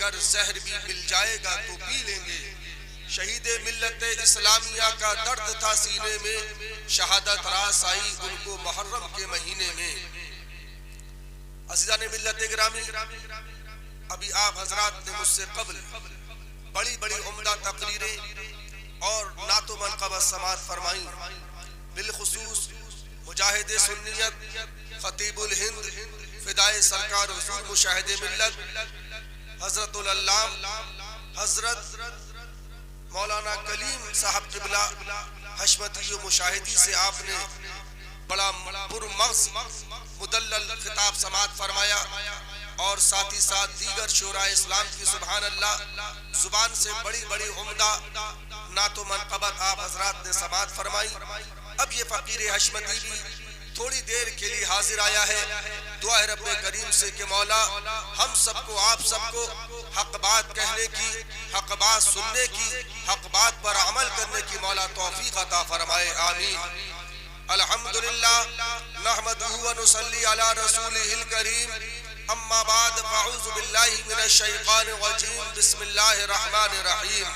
अगर जहर भी मिल जाएगा तो पी लेंगे। शहीद मिल्लत इस्लामिया का दर्द था सीने में, शहादत रास आई उनको मुहर्रम के महीने में। अज़ीज़ान मिल्लत गिरामी, अभी आप हजरात ने मुझसे कबल बड़ी बड़ी उम्दा तकरीरें और नातो मनक़बत समात फरमाई। बिलखुसूस मुजाहिद सुन्नियत खतीबुल हिंद फिदाए सरकार हुजूर मुशाहिद मिल्लत हजरतुल अल्लामा हजरत मौलाना कलीम साहब क़िबला हशमती मुशाहिदी से आपने बड़ा पुरमग़ज़ मुदल्लल खिताब समात फरमाया और साथ ही साथ दीगर शोरा इस्लाम की सुभान अल्लाह जुबान से बड़ी बड़ी उम्दा नातो मनक़बत आप हजरात ने समात फरमाई। अब ये फ़कीर हशमती भी थोड़ी देर के लिए हाजिर आया है। दुआ है रब्बे करीम से कि मौला हम सबको आप सबको हक बात कहने की, हक बात सुनने की, हक बात पर अमल करने की मौला तौफीक अता फरमाए, आमीन। अल्हम्दुलिल्लाह नहमदुहु व नुसल्ली अला रसूलिहिल करीम, अम्मा बाद फ़अऊज़ु बिल्लाहि मिनश शैतानिर रजीम, बिस्मिल्लाहिर रहमानिर रहीम।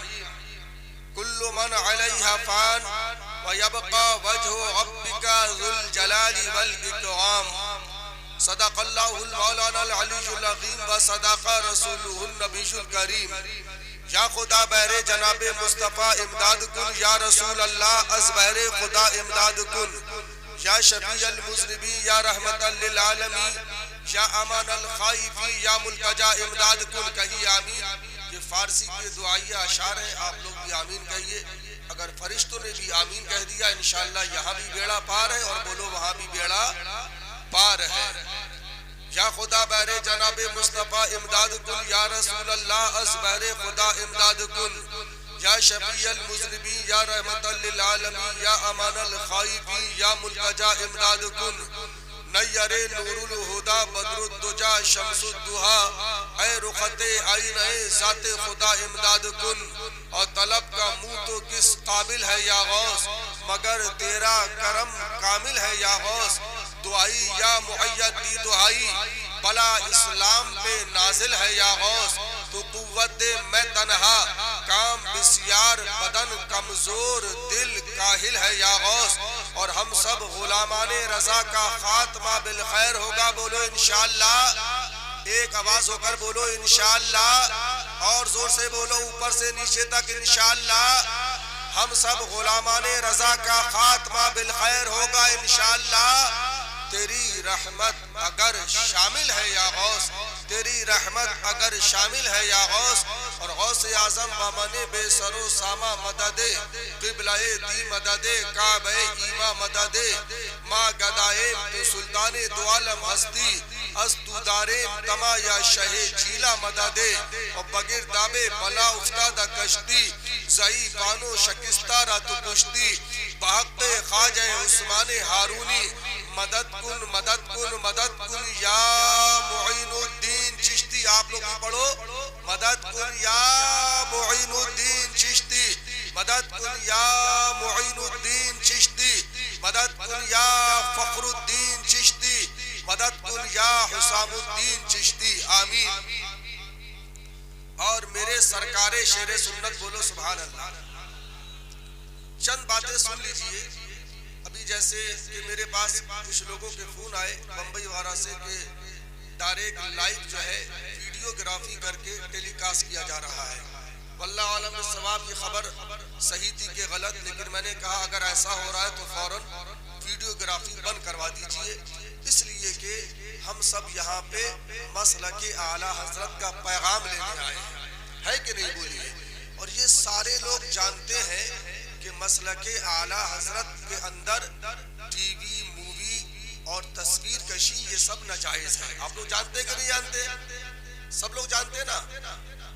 कुल्लु मन अलैहा फ़ान व यबक़ा वजहु रब्बिका ज़ुल जलाली वल इकराम। सदक़ल्लाहुल मौलानाल अलीयुल अज़ीम व सदक़ रसूलुहुन नबियुल करीम। या खुदा बहरे जनाबे मुस्तफ़ा इमदाद कुन, या रसूल अल्लाह अज़ बहरे खुदा इमदाद कुन, या शफ़ीअल मुज़निबीन, या रहमतल लिल आलमीन, या अमानल ख़ाइफ़ीन, या मुल्तजा इमदाद कुन। कहिए आमीन। ये फारसी के दुआइया अशार है, आप लोग भी आमीन कहिए। अगर फरिश्तों ने भी आमीन कह दिया इंशाअल्लाह यहाँ भी बेड़ा पार है, और बोलो वहाँ भी बेड़ा पार है। या खुदा बहरे जनाबे मुस्तफ़ा इमदाद कुन, या रसूल अल्लाह अज़ बहरे खुदा इमदाद कुन, या शफ़ीअल मुज़निबीन, या रहमतल लिल आलमीन, या अमानल ख़ाइफ़ीन, या मुल्तजा इमदाद कुन। नय्यरे नूरुल हुदा बदरुद्दुजा शम्सुद्दुहा, ऐ रुख़ते आईने ज़ाते खुदा इमदाद कुन। और तलब का मुँह तो किस काबिल है या गौस, मगर तेरा करम कामिल है या गौस। दुआई या मुअय्यद दी दुआई, भला इस्लाम पे नाजिल है या गौस। तो कुव्वत दे मैं तन्हा, काम बिस्यार बदन कमजोर, दिल काहिल है या गौस। और हम सब गुलामाने रजा का खात्मा बिल खैर होगा, बोलो इंशाअल्लाह। एक आवाज होकर बोलो इंशाअल्लाह, और जोर से बोलो ऊपर से नीचे तक इंशाअल्लाह। हम सब गुलामाने रजा का खात्मा बिल खैर होगा इंशाअल्लाह। तेरी रहमत अगर शामिल है या गौस, तेरी रहमत अगर शामिल है या गौस। और गौसे आजम बमने बेसरो सामा मददे, क़िबलाए दी मददे, काबे ईमा मददे, माँ गदाए तो सुल्ताने दो आलम हस्ती, अस्तुदारे तमा या शहे झीला मददे। और बगिर दाबे बला उफ्तादा कश्ती, ज़ई बानो शकिस्ता रातु कुश्ती, बहक़्क़े ख़ाजा उस्माने हारूनी, मदद कुन मदद कुन मदद कुन या मुईनुद्दीन चिश्ती। आप लोग भी पढ़ो, मदद कुन या मुईनुद्दीन चिश्ती, मदद कुन या मुईनुद्दीन चिश्ती, मदद कुन या फ़ख्रुद्दीन चिश्ती, मदद कुन या हुसामुद्दीन चिश्ती, आमीन। और मेरे सरकारे शेरे सुन्नत बोलो सुभान अल्लाह। चंद बातें सुन लीजिए। अभी जैसे कि मेरे पास कुछ लोगों के फोन आए बम्बई वाला से कि डायरेक्ट लाइव जो है वीडियोग्राफी करके टेलीकास्ट किया जा रहा है। वल्लाह आलम सवाब, ये खबर सही थी कि गलत, लेकिन मैंने कहा अगर ऐसा हो रहा है तो फौरन वीडियोग्राफी बंद करवा दीजिए, इसलिए कि हम सब यहाँ पे मसलक आला हजरत का पैगाम लेने आए हैं, है कि नहीं बोलिए। और ये सारे लोग जानते हैं कि मसलक आला हजरत के अंदर टीवी, मूवी और तस्वीर कशी ये सब नाजायज है। आप लोग जानते कि नहीं जानते? सब लोग जानते ना।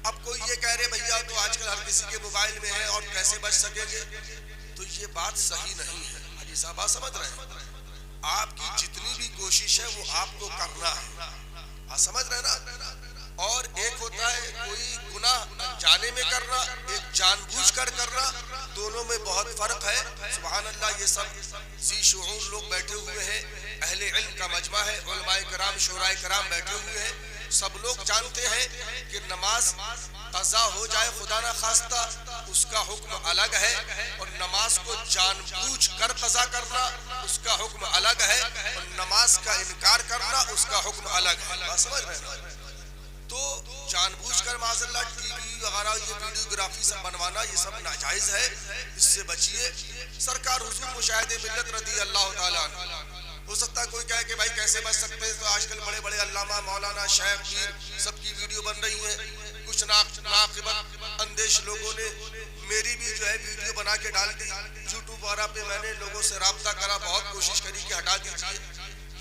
अब कोई ये कह रहे भैया तो आजकल हर किसी के मोबाइल में है और कैसे बच सकेंगे, तो ये बात सही नहीं है। हाजी साहब बात समझ रहे हैं? आपकी जितनी भी कोशिश है वो आपको करना है, आप समझ रहे ना। और एक होता है कोई गुनाह जाने में करना, एक जानबूझकर करना, दोनों में बहुत फर्क है। सुभान अल्लाह, ये सब ज़ी शऊर लोग बैठे हुए हैं, अहले इल्म का मजमा है, उलमाए कराम शोराए कराम बैठे हुए हैं। सब लोग जानते हैं कि नमाज कज़ा हो जाए खुदा ना खास्ता उसका हुक्म अलग है, और नमाज को जानबूझ कर कज़ा करना उसका हुक्म अलग है, और नमाज का इनकार करना उसका हुक्म अलग है। बात समझ रहे हैं? तो जानबूझ कर माज़अल्लाह टीवी वगैरह ये वीडियोग्राफी सब बनवाना ये सब नाजायज है, इससे बचिए। सरकार हुजूर मुशाहिदे मिल्लत रज़ी अल्लाह ताला अन्हु, हो सकता है कोई कहे कि भाई कैसे बच सकते हैं, तो आजकल बड़े बड़े अल्लामा मौलाना शेख पीर सबकी वीडियो बन रही है। कुछ नाक़िबत अंदेश लोगों ने मेरी भी जो है वीडियो बना के डाल दी यूट्यूब वगैरह पे। मैंने लोगों से राब्ता करा, बहुत कोशिश करी कि हटा दीजिए,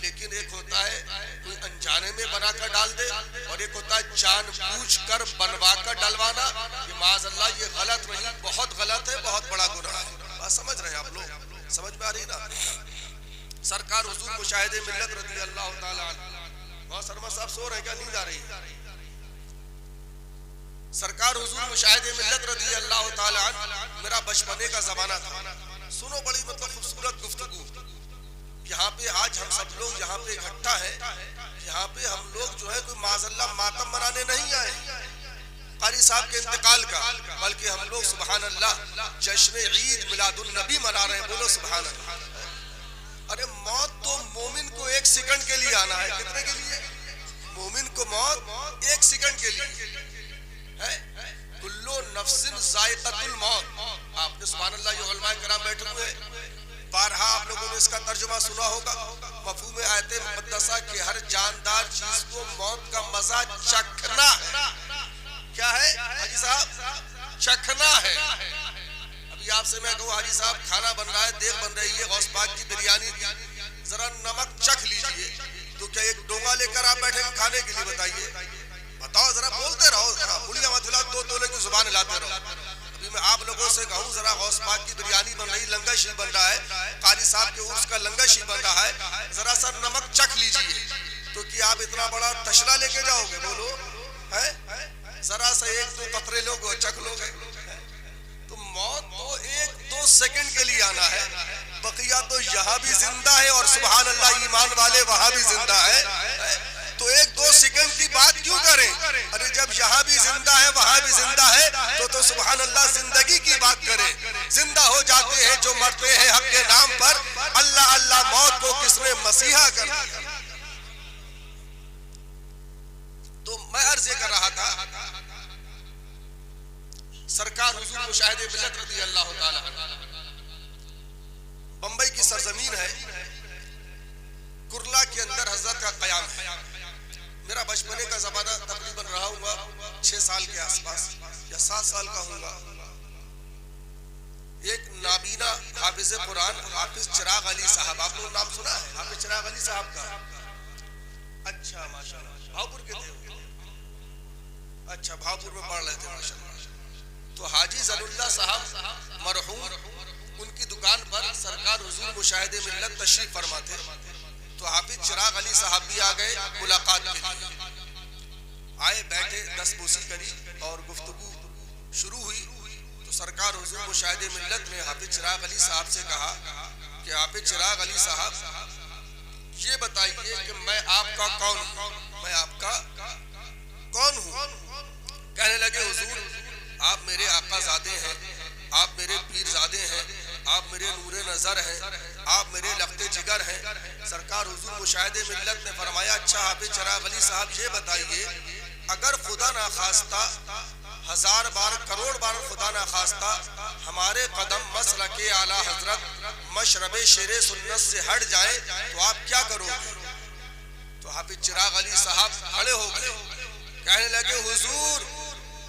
लेकिन एक होता है कोई अनजाने में बना कर डाल दे, और एक होता है जानबूझ कर बनवा कर डलवाना। ये माज़अल्लाह ये गलत नहीं, बहुत गलत है, बहुत बड़ा गुनाह है। बात समझ रहे हैं आप लोग? समझ में आ रही ना? सरकार हुजूर मुशाहिदे मिल्लत रज़ी अल्लाह ताला अन्हु, वहाँ शर्मा साहब सो रहे क्या, नींद आ रही? सरकार हुजूर मुशाहिदे मिल्लत रज़ी अल्लाह ताला अन्हु, मेरा बचपने का जमाना था। सुनो, बड़ी मतलब खूबसूरत गुफ्तगू। यहाँ पे आज हम सब लोग यहाँ पे इकट्ठा है, यहाँ पे हम लोग जो है कोई माज़अल्लाह मातम मनाने नहीं आए कारी साहब के इंतकाल का, बल्कि हम लोग सुभान अल्लाह जश्न ईद मिलादुन नबी मना रहे हैं। बोलो सुभान अल्लाह। अरे मौत तो मोमिन को एक सेकंड के लिए आना है। कितने के लिए? मोमिन को मौत एक सेकंड के लिए है। कुल्लु नफ्सिन ज़ाइक़तुल मौत। आपने सुभान अल्लाह जो उलमाए किराम बैठे हुए हैं, बारहा आप लोगों ने इसका तर्जुमा सुना होगा। मफ़हूम आयत मुक़द्दसा कि हर जानदार चीज को मौत का मजा चखना है। क्या है हाजी साहब? चखना है। अभी आपसे मैं कहूँ हाजी साहब खाना बन रहा है, देख बन रही है, गौस पाक की बिरयानी, जरा नमक चख लीजिए, तो क्या एक डोंगा लेकर आप बैठेंगे खाने के लिए? बताइए, बताओ जरा, बोलते रहो जरा, बुढ़िया मत हिलाओ, दो तोले की जुबान हिलाते रहो। अभी मैं आप लोगों से कहूँ जरा, गौस पाक की बिरयानी बन रही, लंगर शील बन रहा है, कारी साहब के उर्स का लंगर शील बन रहा है, जरा सा नमक चख लीजिए, तो क्या आप इतना बड़ा तशला लेके जाओगे? बोलो है? जरा सा एक दो कतरे लोग चख लोगे। तो मौत तो एक दो सेकंड के लिए आना है, बकिया तो यहाँ भी जिंदा है, और सुभान अल्लाह ईमान वाले वहां भी जिंदा है। तो एक दो सेकंड की बात क्यों करें? अरे जब यहाँ भी जिंदा है वहां भी जिंदा है, तो सुभान अल्लाह जिंदगी की बात करें। जिंदा हो जाते हैं जो मरते हैं हक के नाम पर। अल्लाह अल्लाह मौत को किसने मसीहा कर दिया? तो मैं अर्ज कर रहा था, सरकार हुजूर मुशाहिदे मिल्लत रज़ी अल्लाह ताला अन्हु, बंबई की सरजमीन है, कुर्ला के अंदर हजरत का कयाम है। मेरा बचपने का जमाना तकरीबन रहा होगा 6 साल के आसपास या 7 साल का होगा। एक नाबीना हाफिज कुरान हाफिज चिराग अली साहब, आप लोगों नाम सुना है हाफिज चिराग अली साहब का? अच्छा माशाल्लाह, भावपुर के थे? अच्छा, भावपुर में पढ़ रहे थे माशाल्लाह। तो हाजी ज़नुल्लाह साहब मरहूम, उनकी दुकान पर सरकार हुजूर मुशाहिदे मिल्लत तशरीफ फरमा थे। तो हाफिज चिराग अली साहब भी आ गए मुलाकात के लिए। आए, बैठे, दस्तबोसी करी और गुफ्तगू शुरू हुई। तो सरकार हुजूर मुशाहिदे मिल्लत ने हाफिज चिराग अली साहब से कहा कि हाफिज चिराग अली साहब ये बताइए कि मैं आपका कौन हूँ? मैं आपका कौन हूँ? कहने लगे हुजूर आप मेरे आकाज़ादे हैं, आप मेरे पीरजादे हैं, आप मेरे नूरे नज़र हैं, आप मेरे लफ्ते जिगर हैं। सरकार हुजूर मुशाहिदे मिल्लत ने फरमाया, अच्छा हाफिज चिराग अली साहब ये बताइए, अगर खुदा ना खास्ता 1000 बार करोड़ बार खुदा ना खास्ता हमारे कदम मसलके आला हजरत मशरबे शेरे सुन्नत से हट जाए तो आप क्या करोगे? तो हाफिज चिराग अली साहब खड़े हो गए, कहने लगे हुजूर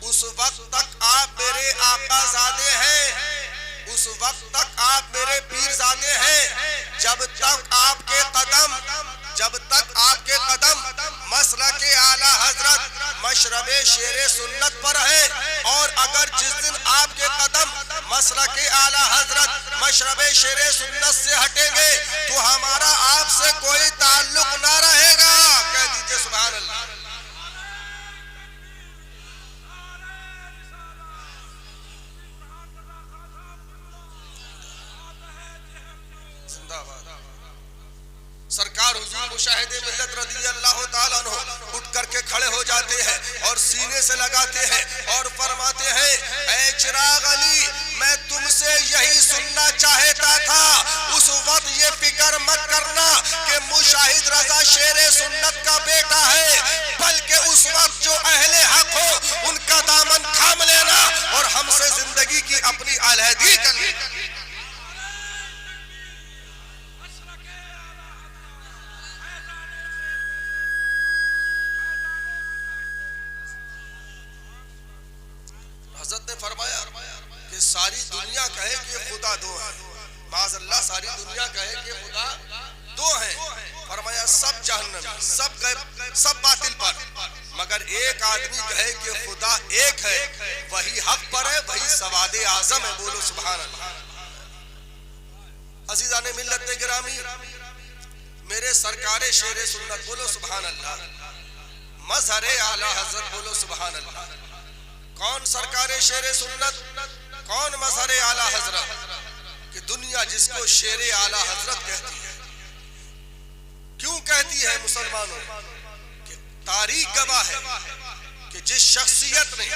उस वक्त तक आप मेरे आकाज़ादे हैं, उस वक्त तक आप मेरे पीरजादे हैं, जब तक आपके कदम मसलके आला हजरत मशरबे शेरे सुन्नत पर है। और अगर जिस दिन आपके कदम मसलके आला हजरत मशरबे शेरे सुन्नत से हटेंगे तो हमारा आपसे कोई ताल्लुक ना रहेगा। कह दीजिए सुभान अल्लाह। सरकार हुजूर मुशाहिद मिल्लत रज़ी अल्लाह ताला अन्हु उठ करके खड़े हो जाते हैं और सीने से लगाते हैं और फरमाते हैं, ऐ चिराग अली, मैं तुमसे यही सुनना चाहता था। उस वक्त ये फिक्र मत करना कि मुशाहिद रजा शेरे सुन्नत का बेटा है, बल्कि उस वक्त जो अहले हक हो उनका दामन थाम लेना और हमसे जिंदगी की अपनी अलहदी कर लेना। हज़रत ने फरमाया कि सारी दुनिया कहे कि खुदा दो है, माज़अल्लाह सारी दुनिया कहे कि खुदा दो हैं, फरमाया सब जहन्नम, सब गैब, सब बातिल पर, मगर एक आदमी कहे कि खुदा एक है, वही हक पर है, वही सवादे आज़म है। बोलो सुभान अल्लाह। अज़ीज़ाने मिल्लत गिरामी, मेरे सरकारे शेरे सुन्नत, बोलो सुभान अल्लाह। मज़हरे आला हज़रत, बोलो सुभान अल्लाह। कौन सरकारे शेरे सुन्नत, कौन मज़हरे आला हज़रत? कि दुनिया जिसको शेरे आला हज़रत कहती है। क्यों कहती है मुसलमानों? कि तारीख गवाह है कि जिस शख्सियत ने,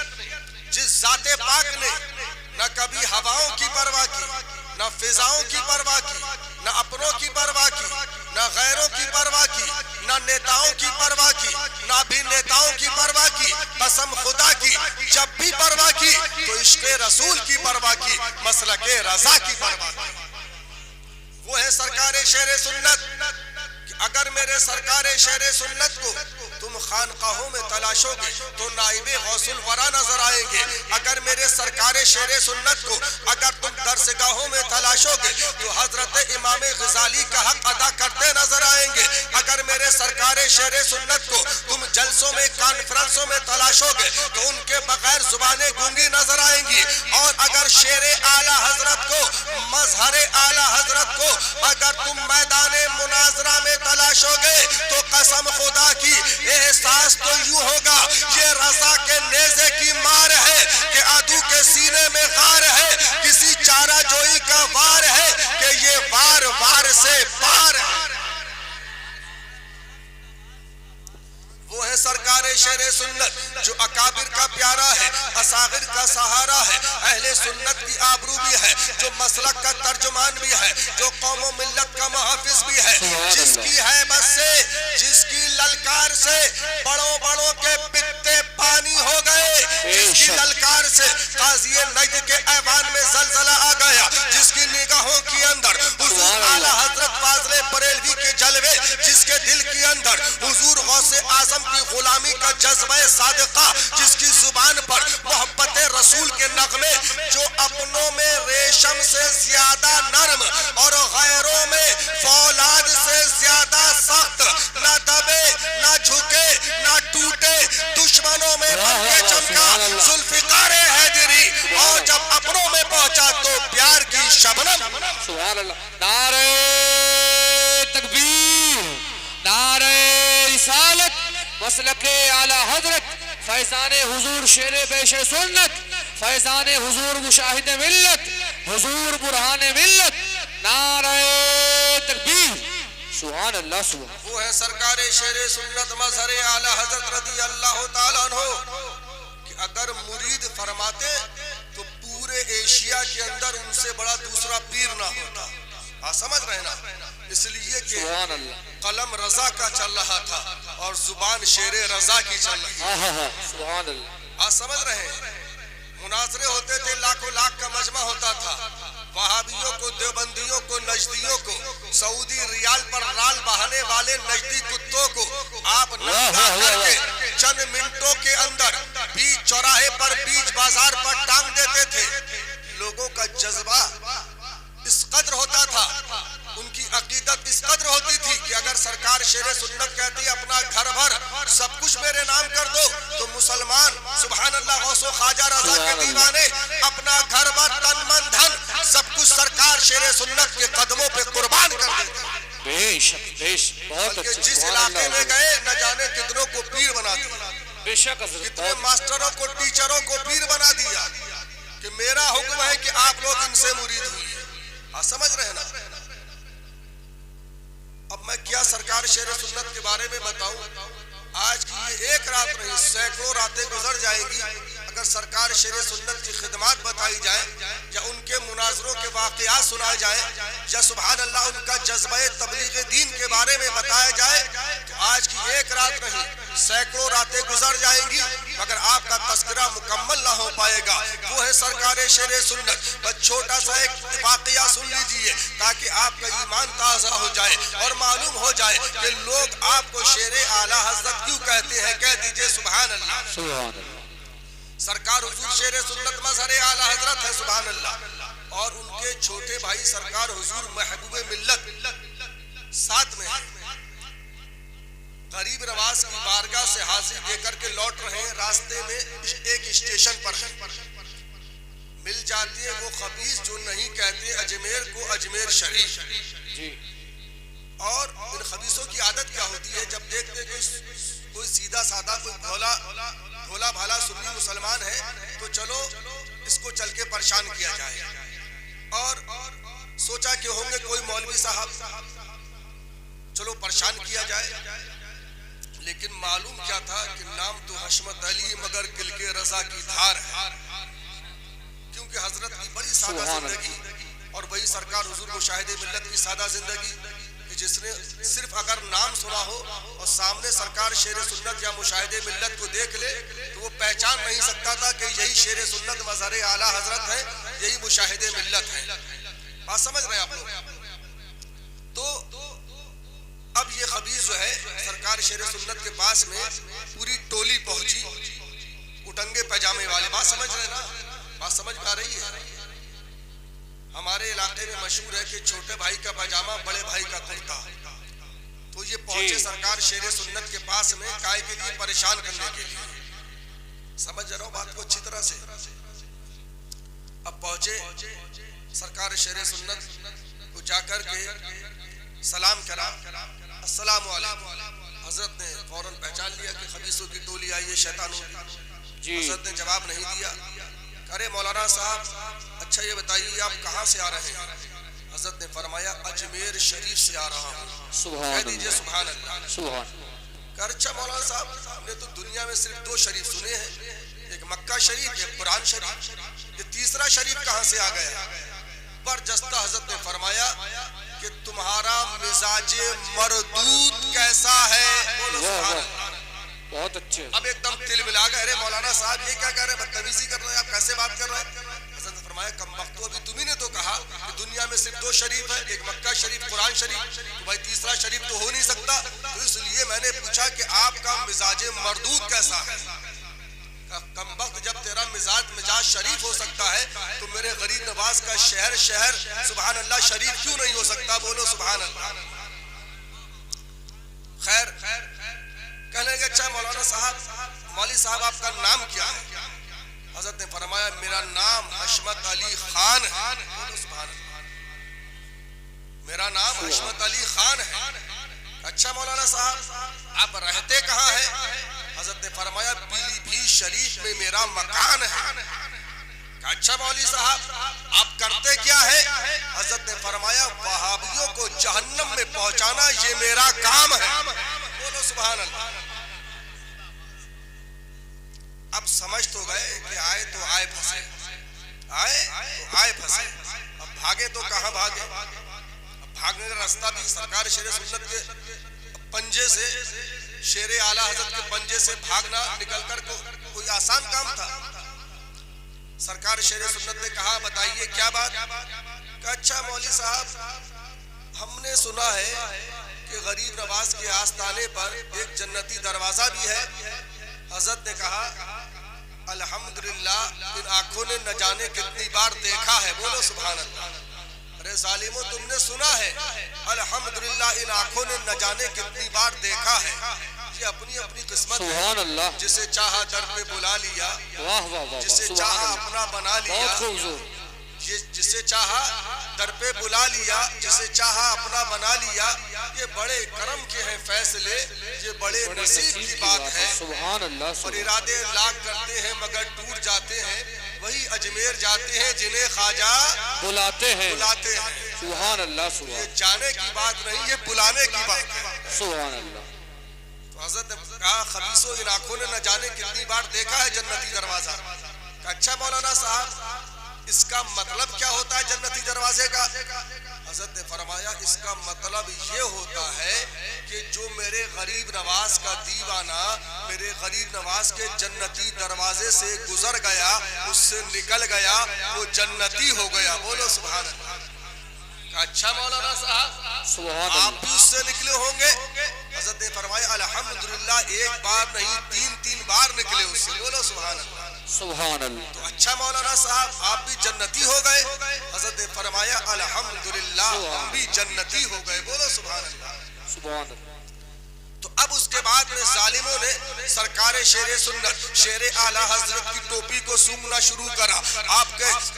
जिस ज़ाते पाक ने न कभी हवाओं की परवाह की, न फिजाओं की परवाह की, न अपनों की परवाह की, न गैरों की परवाह की, न नेताओं की परवाह की, न अभिनेताओं की परवाह की, कसम खुदा की, जब भी परवाह की तो इश्क़े रसूल की परवाह की, मसलके रज़ा की परवाह की। वो है सरकारे शेरे सुन्नत। अगर मेरे सरकारे शेरे सुन्नत को तुम खानकाहों में तलाशोगे तो नाइबे गौसुल वरा नजर आएंगे। अगर मेरे सरकारे शेरे सुन्नत को अगर तुम दरसगाहों में तलाशोगे तो हजरत इमाम गजाली का हक अदा करते नजर आएंगे। अगर मेरे सरकारे शेरे सुन्नत को तुम जलसों में, कॉन्फ्रेंसों में तलाशोगे तो उनके बगैर जुबानें गूंगी नजर आएंगी। और अगर शेरे आला हजरत को, मजहरे आला हजरत को अगर तुम मैदाने मुनाजरा में तलाशोगे तो कसम खुदा की एहसास तो यूं होगा ये रजा के नेज़े की मार है कि अदू के सीने में गार है, किसी चारा जोई का वार है कि ये वार वार से पार है। वो है सरकारे शेरे सुन्नत जो अकाबिर का प्यारा है, असागिर का सहारा है, अहले सुन्नत की आबरू भी है, जो मसलक का तर्जुमान भी है, जो कौमों मिल्लत का मुहाफिज भी है, जिसकी हैबत से, जिसकी ललकार से बड़ों बड़ों के पित्ते पानी हो गए, जिसकी ललकार से काज़ी नजद के ऐवान में जलजला आ गया, जिसकी निगाहों के अंदर हुजूर आला हजरत फाज़िले बरेलवी के जलवे, जिसके दिल के अंदर हुजूर गौसे आजम की गुलामी का जज्बा सादिका, जिसकी जुबान पर मोहब्बत रसूल के नगमे, जो अपनों में रेशम से ज्यादा नरम और गैरों में फौलाद से ज्यादा सख्त, न दबे न झुके न टूटे, दुश्मनों में बनके चमका जुल्फिकारे हैदरी, और जब अपनों में पहुंचा तो प्यार की शबनम। सुभान अल्लाह। नारे तकबीर, नारे रिसालत, मसलके आला हजरत, फैज़ाने हुजूर शेरे पेशे सुन्नत, फैज़ाने हुजूर मुशाहिद मिल्लत, हुजूर बुरहाने मिल्लत, नारे तकबीर, सुभान अल्लाह। सुभान। वो है सरकारे शेरे सुन्नत मज़हरे आला हजरत रज़ी अल्लाह ताला अन्हु कि अगर मुरीद फरमाते तो पूरे एशिया के अंदर उनसे बड़ा दूसरा पीर ना होता। हाँ, समझ रहे ना? इसलिए कि कलम रजा का चल रहा था और जुबान शेरे रजा की चल रही है। हाँ, समझ रहे हैं? मुनाजरे होते थे, लाखों लाख का मजमा होता था। वहाबियों को, देवबंदियों को, नजदियों को, सऊदी रियाल पर राल बहाने वाले नजदी कुत्तों को आप नंगा करके चंद मिनटों के अंदर बीच चौराहे पर, बीच बाजार पर टांग देते थे। लोगों का जज्बा इस कद्र होता था, उनकी अकीदत इस कद्र होती थी कि अगर सरकार शेरे सुन्नत कहती अपना घर भर सब कुछ मेरे नाम कर दो तो मुसलमान सुभान अल्लाह गौसो ख्वाजा रजा के दीवाने अपना घर भर तन मन धन सब कुछ सरकार शेरे सुन्नत के कदमों पे कुर्बान कर देते। बेशक बेशक, बहुत अच्छे। जिस इलाके में गए न जाने कितनों को पीर बना दिया, बेशक कितने मास्टरों को, टीचरों को पीर बना दिया कि मेरा हुक्म है कि आप लोग इनसे मुरीद हुए। समझ रहे ना? अब मैं क्या सरकार शेर सुन्नत के बारे में बताऊं। आज की ये एक रात नहीं, सैकड़ों रातें गुजर जाएंगी अगर सरकार शेर सुन्नत की खिदमत बताई जाए, या उनके मुनाजरों के वाकयात सुनाए जाए, या सुभान अल्लाह उनका जज्बे तबलीग दीन के बारे में बताया जाए, तो आज की एक रात नहीं सैकड़ों रातें गुजर जाएंगी मगर आपका तस्करा मुकम्मल ना हो पाएगा। वो है सरकार शेर सुन्नत। बस छोटा सा एक वाकया सुन लीजिए ताकि आपका ईमान ताज़ा हो जाए और मालूम हो जाए कि लोग आपको शेर आला हज़रत क्यों कहते हैं। कह दीजिए सुभान अल्लाह। सुभान अल्लाह। सरकार हुजूर शेर सुन्नत मज़हर आला हज़रत है, सुभान अल्लाह। और उनके छोटे भाई सरकार हुजूर महबूब मिल्लत साथ में है। गरीब नवाज की बारगाह से हाजिर देकर के लौट रहे हैं, रास्ते में एक स्टेशन पर मिल जाती है वो खबीस जो नहीं कहते अजमेर को अजमेर शरीफ जी। और इन खबीसों की आदत क्या होती है, जब देखते कोई सीधा साधा कोई भोला भाला सुन्नी मुसलमान है तो चलो इसको चल के परेशान किया जाए। और सोचा कि होंगे कोई मौलवी साहब, चलो परेशान किया जाए। लेकिन मालूम क्या था कि नाम तो हशमत अली मगर किल के रजा की धार है, क्योंकि हजरत की बड़ी सादा जिंदगी और वही सरकार हुजूर मुशाहिदे मिल्लत की सादा जिंदगी कि जिसने सिर्फ अगर नाम सुना हो और सामने सरकार शेर सुन्नत या मुशाहिदे मिल्लत को देख ले तो वो पहचान नहीं सकता था कि यही शेर सुन्नत मज़हर आला हजरत है, यही मुशाहिदे मिल्लत है। बात समझ रहे हैं आप लोग। तो अब ये खबीस जो है सरकार शेर सुन्नत के पास में पूरी टोली पहुंची, उटंगे पैजामे वाले। बात समझ रहे ना, बात समझ पा रही है। हमारे इलाके में मशहूर है कि छोटे भाई का पैजामा बड़े भाई का कुर्ता। तो ये पहुंचे सरकार शेर सुन्नत के पास में काय के लिए, परेशान करने के लिए। समझ रहा हूँ बात को अच्छी तरह से। अब पहुंचे सरकार शेर सुन्नत को जाकर के सलाम करा, अस्सलाम वालेकुम। हजरत ने फौरन पहचान लिया कि खबीसों की टोली आई है, शैतानों की। हजरत ने जवाब नहीं दिया। अरे मौलाना साहब अच्छा ये बताइए आप कहाँ से आ रहे हैं। हजरत ने फरमाया अजमेर शरीफ से आ रहा हूँ। कह दीजिए सुभान अल्लाह। सुभान। अच्छा मौलाना साहब हमने तो दुनिया में सिर्फ 2 शरीफ सुने हैं, एक मक्का शरीफ एक कुरान शरीफ, ये तीसरा शरीफ कहाँ से आ गया। बरजस्ता हजरत ने फरमाया कि तुम्हारा मिजाजे मरदूद कैसा है। बहुत अच्छे। अब एकदम तिल मिला गए, अरे मौलाना साहब ये क्या कह रहे हैं, बदतमीजी कर रहे हैं, आप कैसे बात कर रहे हैं। हजरत ने फरमाया कमबख्त, अभी तुम्ही ने तो कहा कि दुनिया में सिर्फ 2 शरीफ है, एक मक्का शरीफ कुरान शरीफ, तो भाई तीसरा शरीफ तो हो नहीं सकता। तो इसलिए मैंने पूछा कि आपका मिजाजे मरदूद कैसा है। कमबख्त जब तेरा मिजाज शरीफ हो सकता है तो मेरे गरीब नवाज का शहर सुभान अल्लाह शरीफ क्यों नहीं हो सकता। बोलो सुभान अल्लाह। खैर कहने लगे अच्छा मौलाना साहब मौली साहब आपका नाम क्या है। हजरत ने फरमाया मेरा नाम हशमत अली खान है। बोलो सुभान अल्लाह। मेरा नाम हशमत अली खान है। अच्छा मौलाना साहब आप रहते कहाँ हैं। हजरत ने फरमाया पीलीभीत शरीफ में मेरा मकान है। अच्छा मौली साहब आप करते क्या है। हजरत ने फरमाया वहाबियों को जहन्नम में पहुंचाना ये मेरा काम है। बोलो सुभान अल्लाह। अब समझ तो गए कि आए तो आए फंसे, आए फंसे। अब भागे तो कहाँ भागे। अब भागने का रास्ता भी सरकार शेर सुन्नत के पंजे से, शेर आला हजरत के पंजे से भागना निकलकर कोई आसान काम था। सरकार शेर सुन्नत ने कहा बताइए क्या बात। अच्छा मौली साहब हमने सुना है कि गरीब नवाज के आस्ताने पर एक जन्नती दरवाजा भी है। हजरत ने कहा अल्हम्दुलिल्लाह इन आंखों ने न जाने कितनी बार देखा है। बोलो सुभान अल्लाह। अरे जालिमो तुमने सुना है अल्हम्दुलिल्लाह इन आंखों ने न जाने कितनी बार देखा है। ये अपनी अपनी किस्मत है। जिसे चाहा दर पे बुला लिया, जिसे चाहा अपना बना लिया, जिसे चाहा दर पे बुला लिया, जिसे चाहा अपना बना लिया। ये बड़े करम के हैं फैसले, ये बड़े नसीब की बात है। सुभान अल्लाह। और इरादे लाख करते हैं मगर टूट जाते हैं, वही अजमेर जाते हैं जिन्हें ख्वाजा बुलाते हैं। सुभान अल्लाह, ये सुभान जाने की बात नहीं, ये बुलाने की बात है। सुभान अल्लाह। तो हजरत ने कहा खबीसों, इन आंखों ने न जाने कितनी बार देखा है जन्नती दरवाजा। अच्छा मौलाना साहब, इसका मतलब क्या होता है जन्नती दरवाजे का? हजरत ने फरमाया इसका मतलब ये होता है कि जो मेरे गरीब नवाज का दीवाना मेरे गरीब नवाज के जन्नती दरवाजे से गुजर गया, उससे निकल गया, वो जन्नती हो गया। बोलो सुभान अल्लाह। अच्छा मौलाना साहब, सुभान आप अल्लाह। भी उससे निकले होंगे? हजरत ने फरमाया अल्हम्दुलिल्लाह, एक बार नहीं 3-3 बार निकले उससे। बोलो सुभान अल्लाह। सुभान अल्लाह। तो अच्छा मौलाना साहब, आप भी जन्नती हो गए? हजरत ने फरमाया अल्हम्दुलिल्लाह, हम भी जन्नती हो गए। बोलो सुभान अल्लाह। सुभान अल्लाह। तो अब उसके बाद में जालिमों ने सरकार शेरे सुन्नत शेरे आला हजरत की टोपी को सूंघना शुरू करा।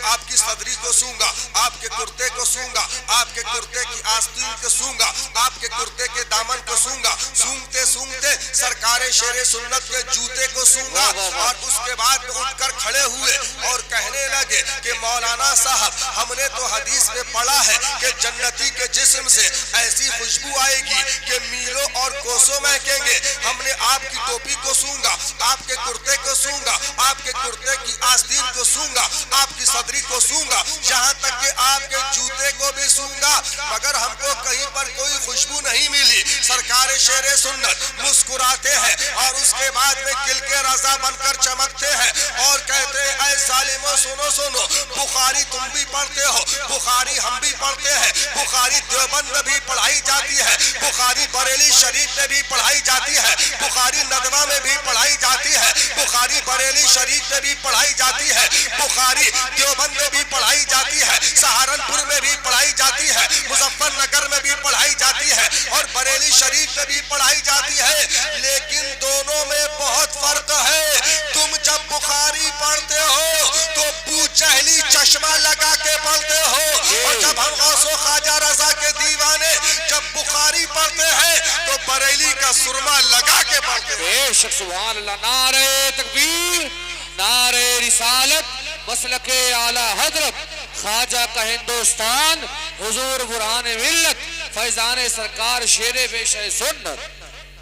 आपकी सदरी को सूंघा, आपके कुर्ते को सूंघा, आपके कुर्ते की आस्तीन को सूंघा, आपके कुर्ते के दामन को सूंघा। सूंघते सूंघते सरकार शेरे सुन्नत के जूते को सूंघा और उसके बाद में उठकर खड़े हुए और कहने लगे कि मौलाना साहब, हमने तो हदीस में पढ़ा है कि जन्नती के जिस्म से ऐसी खुशबू आएगी कि मीलों और कोसों महकेंगे। हमने आपकी टोपी को सूंघा, आपके कुर्ते को सूंघा, आपके कुर्ते की आस्तीन को सूंघा, आपकी सदरी को सूंघा, यहाँ तक कि आपके जूते को भी सूंघा, मगर हमको कहीं पर कोई खुशबू नहीं मिली। सरकार शेरे सुन्नत मुस्कुराते हैं और उसके बाद में किल के रजा बनकर चमकते हैं और कहते हैं ऐ जालिमों, सुनो सुनो, बुखारी तुम भी पढ़ते हो, बुखारी हम भी पढ़ते हैं, बुखारी देवबंद में भी पढ़ाई जाती है, बुखारी बरेली शरीफ में भी पढ़ाई जाती है, बुखारी नदवा में भी पढ़ाई जाती है, बुखारी बरेली शरीफ में भी पढ़ाई जाती है, बुखारी देवबंद में भी पढ़ाई जाती है, सहारनपुर में भी पढ़ाई जाती है, मुजफ्फरनगर में भी पढ़ाई जाती है और बरेली शरीफ में भी पढ़ाई जाती है। लेकिन दोनों में बहुत फर्क है। तुम जब बुखारी पढ़ते हो तो बूचहली चश्मा लगा के पढ़ते हो और जब हम गौसो ख्वाजा रजा के दीवाने जब बुखारी पढ़ते हैं तो बरेली का सुरमा लगा के पढ़ते हैं। बेशक सुभान अल्लाह। नारे तकबीर, नारे रिसालत, मसलके आला हजरत ख्वाजा का हिंदुस्तान, हुजूर बुरहान मिल्लत, फैजान सरकार शेरे बेशे सुन्नत।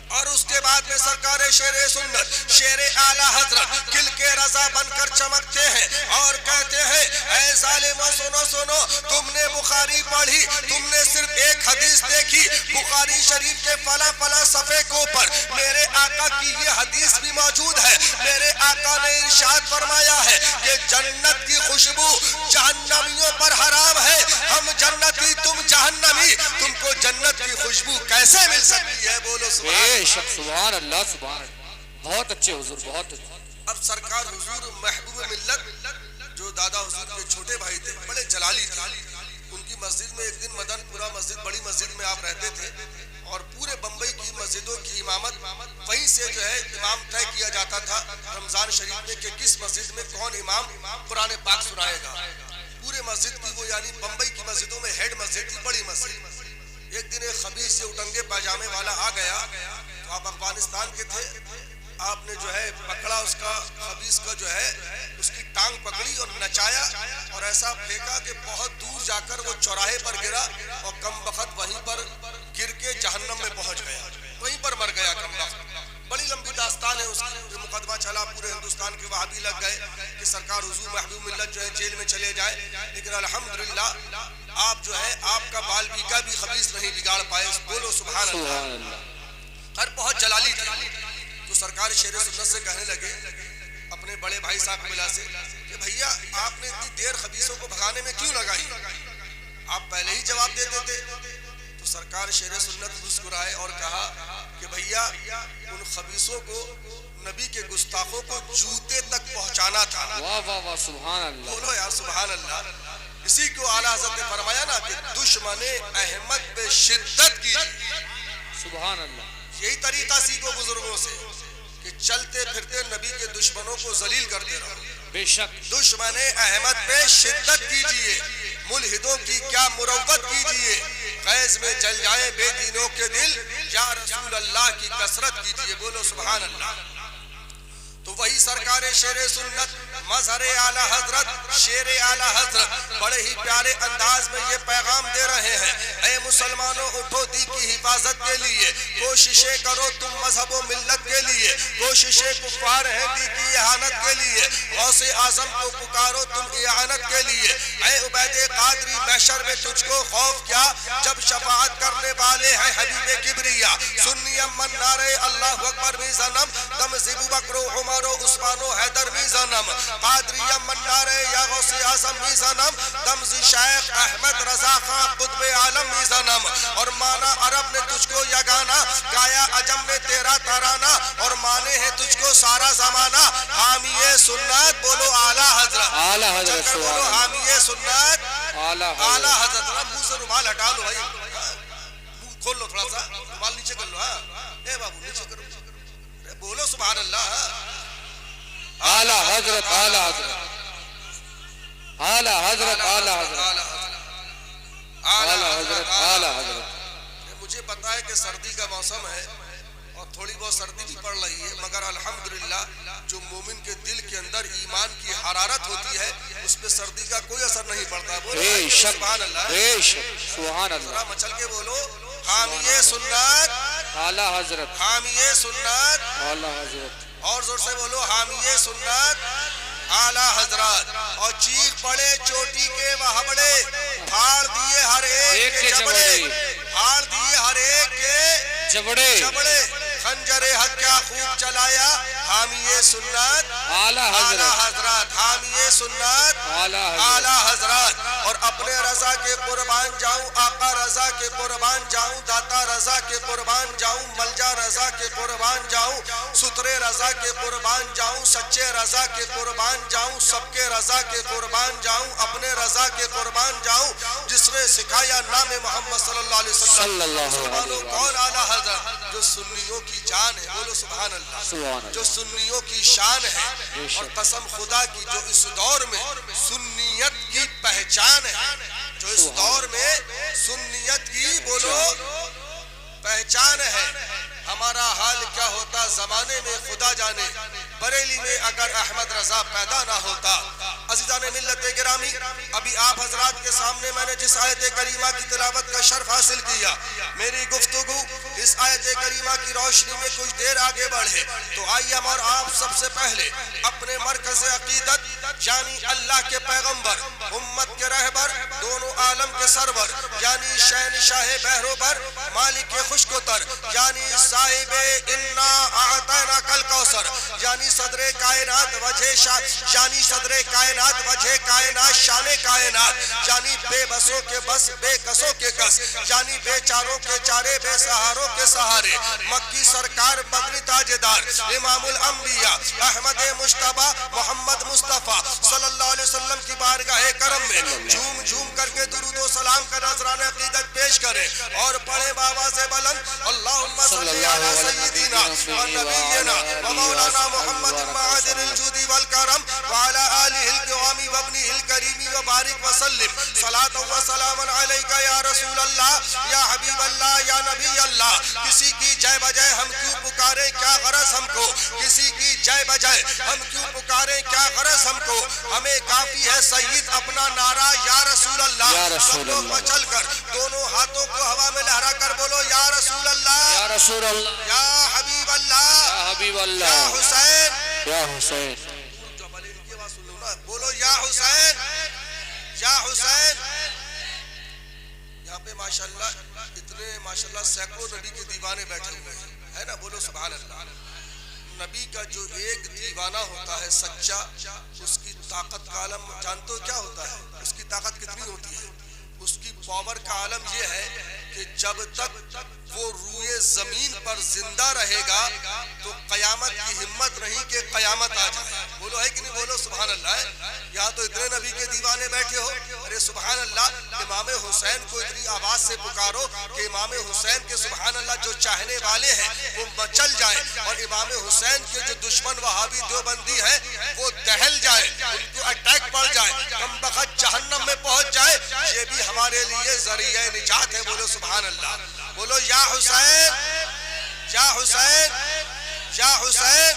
और उसके बाद में सरकार शेरे सुन्नत शेरे आला हजरत किल के रजा बनकर चमकते हैं और कहते हैं ऐ जालिमों, सुनो सुनो, तुमने बुखारी पढ़ी, तुमने सिर्फ एक हदीस देखी, बुखारी शरीफ के फला फला सफे के ऊपर मेरे आका की ये हदीस भी मौजूद है। मेरे आका ने इरशाद फरमाया है कि जन्नत की खुशबू जहन्नमियों पर हराम है। हम जन्नती, तुम जहन्नमी, तुमको जन्नत की खुशबू कैसे मिल सकती है? बोलो सुभान बेशक सुभान अल्लाह, सुभान अल्लाह। बहुत अच्छे हुजूर, बहुत अच्छे। अब सरकार हुजूर महबूब मिल्लत जो दादा हुजूर के छोटे भाई थे, बड़े जलाली थे, उनकी मस्जिद में एक दिन मदनपुरा मस्जिद, बड़ी मस्जिद में आप रहते थे और पूरे बम्बई की मस्जिदों की इमामत वहीं से जो है इमाम तय किया जाता था रमजान शरीफ में कि किस मस्जिद में कौन इमाम कुरान पाक सुनाएगा। पूरे मस्जिद की वो यानी बम्बई की मस्जिदों में हेड मस्जिद थी, बड़ी मस्जिद। एक दिन एक खबीस से उटंगे पाजामे वाला आ गया, तो आप अफगानिस्तान के थे, आपने जो है पकड़ा उसका, खबीस का जो है उसकी टांग पकड़ी और नचाया और ऐसा फेंका कि बहुत दूर जाकर वो चौराहे पर गिरा और कम वक्त वहीं पर गिर के जहन्नम में पहुंच गया, वहीं पर मर गया कम वक्त। बड़ी लंबी दास्तान है उसकी। मुकदमा चला, पूरे हिंदुस्तान के वहाबी लग गए कि सरकार हुजूर महबूब मिल्लत जो है जेल में चले जाए, लेकिन अल्हम्दुलिल्लाह आप जो है आपका बाल बीका भी खबीस नहीं बिगाड़ पाए। बोलो सुभान अल्लाह। हर बहुत जलाली थी। तो सरकार शेरे सुन्नत से कहने लगे अपने बड़े भाई साहब मिला से कि भैया आपने इतनी देर खबीसों को भगाने में क्यों लगाई, आप पहले ही जवाब दे देते। तो सरकार शेरे सुन्नत मुस्कुराए और कहा कि भैया उन खबीसों को, नबी के गुस्ताखों को जूते तक पहुंचाना था। वाह वाह वाह, सुभान अल्लाह। बोलो यार सुभान अल्लाह। इसी को आला हज़रत ने फरमाया ना कि दुश्मने अहमद पे शिद्दत की। सुभान अल्लाह। यही तरीका सीखो बुजुर्गों से कि चलते फिरते नबी के दुश्मनों को जलील करते रहो। बेशक। दुश्मने अहमद पे शिद्दत कीजिए, मुल्हिदों की क्या मुरव्वत कीजिए, फैज में जल जाए बेदीनों के दिल, या रसूल अल्लाह की कसरत कीजिए। बोलो सुभान अल्लाह। तो वही सरकारे शेरे सुन्नत मजहरे आला हजरत शेरे आला हजरत बड़े ही प्यारे अंदाज में ये पैगाम दे रहे हैं, ऐ मुसलमानों उठो दी की हिफाजत के लिए, कोशिशें करो तुम मजहब व मिल्लत के लिए, कोशिशें कुफार हैं दी की इहानत के लिए, गौसे आजम को पुकारो तुम इहानत के लिए, ऐ उबैदे कादरी महशर में तुझको खौफ क्या, जब शफाअत करने वाले हैं हबीबे किबरिया, सुन्नी अमन नारे अल्लाहु अकबर भी सनम, दम ज़िबू बकरो उमरो उस्मानो हैदर भी सनम, कादरी अमन नारे या गौसे आजम भी सनम, दम ज़ी शेख अहमद रजा खां कुतुब आलम भी सनम, और माना अरब ने तुझको यगाना, गाया अजम ने तेरा तराना, और माने हैं तुझको सारा जमाना, हामिए सुन्नत बोलो आला हजरत, आला हजरत बोलो हामिए सुन्नत आला आला हजरत। मुंह से रुमाल हटा लो भाई, मुंह खोल लो, थोड़ा सा रुमाल नीचे कर लो। हाँ ए बाबू नीचे करो, बोलो सुभान अल्लाह। आला हजरत आला हजरत आला हजरत आला हजरत आला हजरत आला हजरत। मुझे पता है कि सर्दी का मौसम है और थोड़ी बहुत सर्दी भी पड़ रही है, मगर अल्हम्दुलिल्लाह जो मोमिन के दिल के अंदर ईमान की हरारत होती है उस पे सर्दी का कोई असर नहीं पड़ता। बोलो सुभान अल्लाह, सुभान अल्लाह। मचल के बोलो हामिए सुन्नत आला हजरत, हामिए सुन्नत आला हजरत, और जोर से बोलो हामिए सुन्नत आला हजरत। और चीख पड़े चोटी के वहबड़े, फाड़ दिए हर एक के जबड़े, फाड़ दिए हर एक के जबड़े, खंजरे हक क्या खूब चलाया, हामिए सुन्नत आला हजरत, हामिए सुन्नत आला हजरत। और अपने रजा के कुर्बान जाऊं, आका रजा के कुर्बान जाऊं, दाता रजा के कुर्बान जाऊं, मलजा रजा के कुर्बान जाऊं, सुतरे रजा के कुर्बान जाऊं, सच्चे रजा के कुर्बान जाऊं, सबके रजा के कुर्बान जाऊं, अपने रजा के कुर्बान जाऊं, जिसने सिखाया नाम मोहम्मद सल्लल्लाहु अलैहि वसल्लम। कौन आला हजरत? जो सुन्नियों की जान है, बोलो सुभान अल्लाह, जो सुन्नियों की शान है। और कसम खुदा की जो इस दौर में सुन्नियत की पहचान है, जो इस दौर में सुन्नियत की बोलो पहचान है, हमारा हाल क्या होता जमाने में खुदा जाने। बरेली में अगर अहमद रजा पैदा ना होता। अज़ीज़ाने मिल्लत गिरामी, अभी आप हजरात के सामने मैंने जिस आयत करीमा की तिलावत का शर्फ हासिल किया, मेरी गुफ्तगू इस आयत करीमा की रोशनी में कुछ देर आगे बढ़े तो आइए हम और आप सबसे पहले अपने मरकज़ अकीदत यानी अल्लाह के पैगम्बर, उम्मत के रहबर, दोनों आलम के सरवर यानी शहनशाह बहरोबर, मालिक के खुशकोतर यानी साहिबे इन्ना आतैना कल कौसर यानी सदरे कायनात वजह यानी सदरे कायनात वजह कायनात शाने कायनात यानी बेबसों के बस बेकसों के कस यानी बेचारों के चारे बेसहारों के सहारे, मक्की सरकार बदरी ताजेदार इमामुल अंबिया अहमद मुश्तबा मोहम्मद मुस्तफ़ा सल्लल्लाहु अलैहि वसल्लम की बारगाह करम में झूम झूम करके दुरूद व सलाम का नजराने अकीदत पेश करें और पढ़े बाबा से बुलंद अल्लाहुम्मा सल्ली अला सय्यिदिना व नबिय्यिना व मौलाना मुहम्मद मादिल जुदी वल करम व अला आलिहिल किरामी व इब्निहिल करीमी व बारिक व सल्लिम सलात व सलामन अलैका या रसूल अल्लाह या हबीब अल्लाह या नबी अल्लाह। किसी की जय बजाय हम क्यों पुकारे, क्या गरज हमको, किसी की जय बजाय हम क्यों पुकारे, क्या गरज हमको, हमें काफी है सय्यद अपना नारा या रसूल अल्लाह। सब लोग मचल कर दोनों हाथों को हवा में लहरा कर बोलो या रसूल अल्लाह, या रसूल अल्लाह, या हबीब अल्लाह, या हबीब अल्लाह, या हुसैन, या हुसैन। जो भले इनकी आवाज सुन लो ना, बोलो या हुसैन, या हुसैन। यहाँ पे माशाल्लाह इतने माशाल्लाह सैकड़ों नबी के दीवाने बैठे हुए हैं, है ना, बोलो सुभान अल्लाह। नबी का जो एक दीवाना होता है सच्चा, उसकी ताकत का आलम जानते हो क्या होता है? उसकी ताकत कितनी होती है? उसकी पावर का आलम यह है कि जब तक वो रूए जमीन पर जिंदा रहेगा तो कयामत की हिम्मत नहीं कि कयामत आ जाए। बोलो है कि नहीं, बोलो सुभान अल्लाह। यहाँ तो इतने नबी के दीवाने बैठे हो, अरे सुभान अल्लाह। इमाम हुसैन को इतनी आवाज से पुकारो कि इमाम हुसैन के सुभान अल्लाह जो चाहने वाले हैं वो मचल जाए और इमाम हुसैन के जो दुश्मन वहाबी देवबंदी है वो दहल जाए, उनको अटैक पड़ जाए, कम बखत जहन्नम में पहुंच जाए। ये भी हमारे लिए जरिया निजात है। बोलो सुभान अल्लाह, बोलो या हुसैन, या हुसैन, या हुसैन,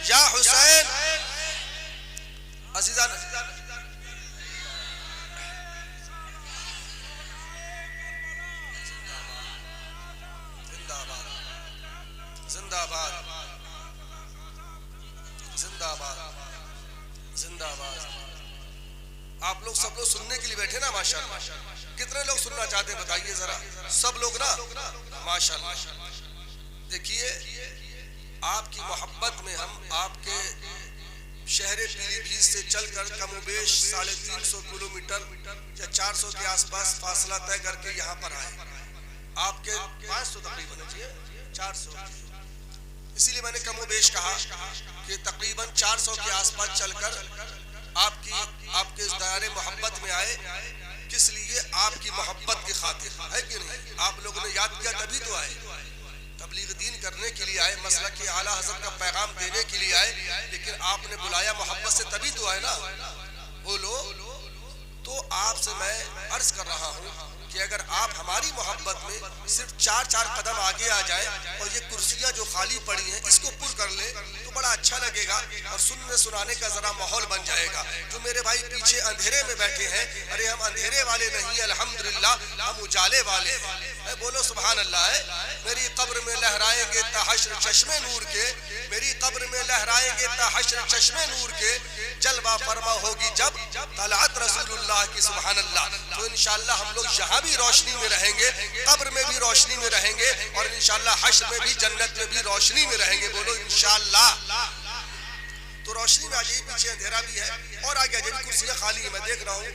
या हुसैन। अजीजान जिंदाबाद जिंदाबाद जिंदाबाद जिंदाबाद। आप लोग सब लोग सुनने के लिए बैठे ना माशाल्लाह। कितने लोग सुनना चाहते हैं बताइए जरा, सब लोग ना माशाल्लाह। देखिए आपकी मोहब्बत में हम आपके शहर पीलीभीत से चलकर कमोबेश 350 किलोमीटर या 400 के आसपास फासला तय करके यहाँ पर आए। आपके 500 तकरीबन चाहिए 400, इसीलिए मैंने कमोबेश कहा कि तकरीबन 400 के आसपास चलकर आपके इस दायरे मोहब्बत में आए। किस लिए? आपकी मोहब्बत की खातिर, है कि नहीं? आप लोगों ने याद किया तभी तो आए, तबलीग दीन करने के लिए आए, मसला के आला हज़रत का पैगाम देने के लिए आए। लेकिन आपने बुलाया मोहब्बत से तभी तो आए ना। बोलो तो आपसे मैं अर्ज कर रहा हूँ कि अगर आप हमारी मोहब्बत में सिर्फ 4 कदम आगे आ जाए और ये कुर्सियाँ जो खाली पड़ी हैं इसको पुर कर ले तो बड़ा अच्छा लगेगा और सुनने सुनाने का जरा माहौल बन जाएगा। जो मेरे भाई पीछे अंधेरे में बैठे हैं, अरे हम अंधेरे वाले नहीं, अल्हम्दुलिल्लाह हम उजाले वाले हैं। बोलो सुभान अल्लाह। है मेरी कब्र में लहराएंगे ताहश्र चश्मे नूर के, मेरी कब्र में लहराएंगे ताहश्र चश्मे नूर के, जलवा फरमा होगी जब तलअत रसूलुल्लाह की। सुभान अल्लाह। तो इंशाअल्लाह हम लोग यहाँ भी रोशनी में रहेंगे, कब्र में भी रोशनी में रहेंगे और इंशाअल्लाह हश्र में भी, जन्नत में भी रोशनी में रहेंगे। बोलो इंशाअल्लाह। तो रोशनी में आ जाइए, पीछे अंधेरा भी है और आगे आ जाइए। कुर्सियाँ खाली है, मैं देख रहा हूँ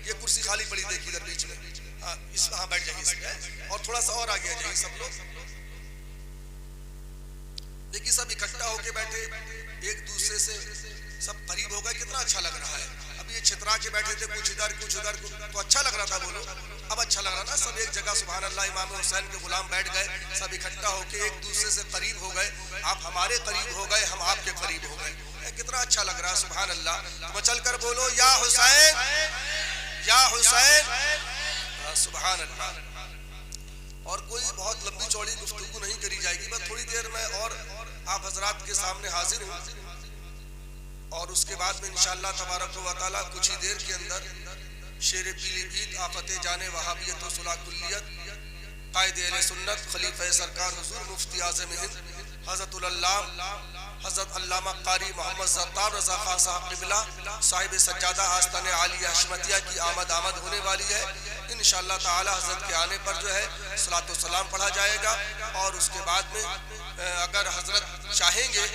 ये कुर्सी खाली पड़ी, देखिए इधर बीच में। हाँ इस वहाँ बैठ जाइए इसमें और थोड़ा सा और आगे आ जाइए सब लोग। देखिए सब इकट्ठा होके बैठे, एक दूसरे से सब करीब हो गए, कितना अच्छा लग रहा है। अब ये छितरा के बैठे थे, कुछ इधर कुछ उधर, तो अच्छा लग रहा था। बोलो अब अच्छा लग रहा ना। सब एक जगह सुभान अल्लाह, इमाम हुसैन के गुलाम बैठ गए, सब इकट्ठा होके एक दूसरे से करीब हो गए। आप हमारे करीब हो गए, हम आपके करीब हो गए। कितना अच्छा लग रहा है सुभान अल्लाह। तो चलकर बोलो या हुसैन या हुसैन, सुभान अल्लाह। और कोई बहुत लंबी चौड़ी गुफ्तगू नहीं करी जाएगी, बस थोड़ी देर में और आप हजरात के सामने हाजिर हूँ और उसके बाद में इंशाअल्लाह तबारक व तआला कुछ ही देर के अंदर शेर पीलीभीत आफते जाने वहाबियत व सुलह कुल्लियत कायदे अहले सुन्नत खलीफा सरकार हुजूर मुफ्ती आज़म हिंद हज़रत अल्लामा कारी मोहम्मद सत्तार रज़ा खान साहब क़िबला साहिब सज्जादा आस्ताने आलिया हशमतिया की आमद होने वाली है। इंशाअल्लाह ताला हज़रत के आने पर जो है सलातो सलाम पढ़ा जाएगा और उसके बाद में अगर हज़रत चाहेंगे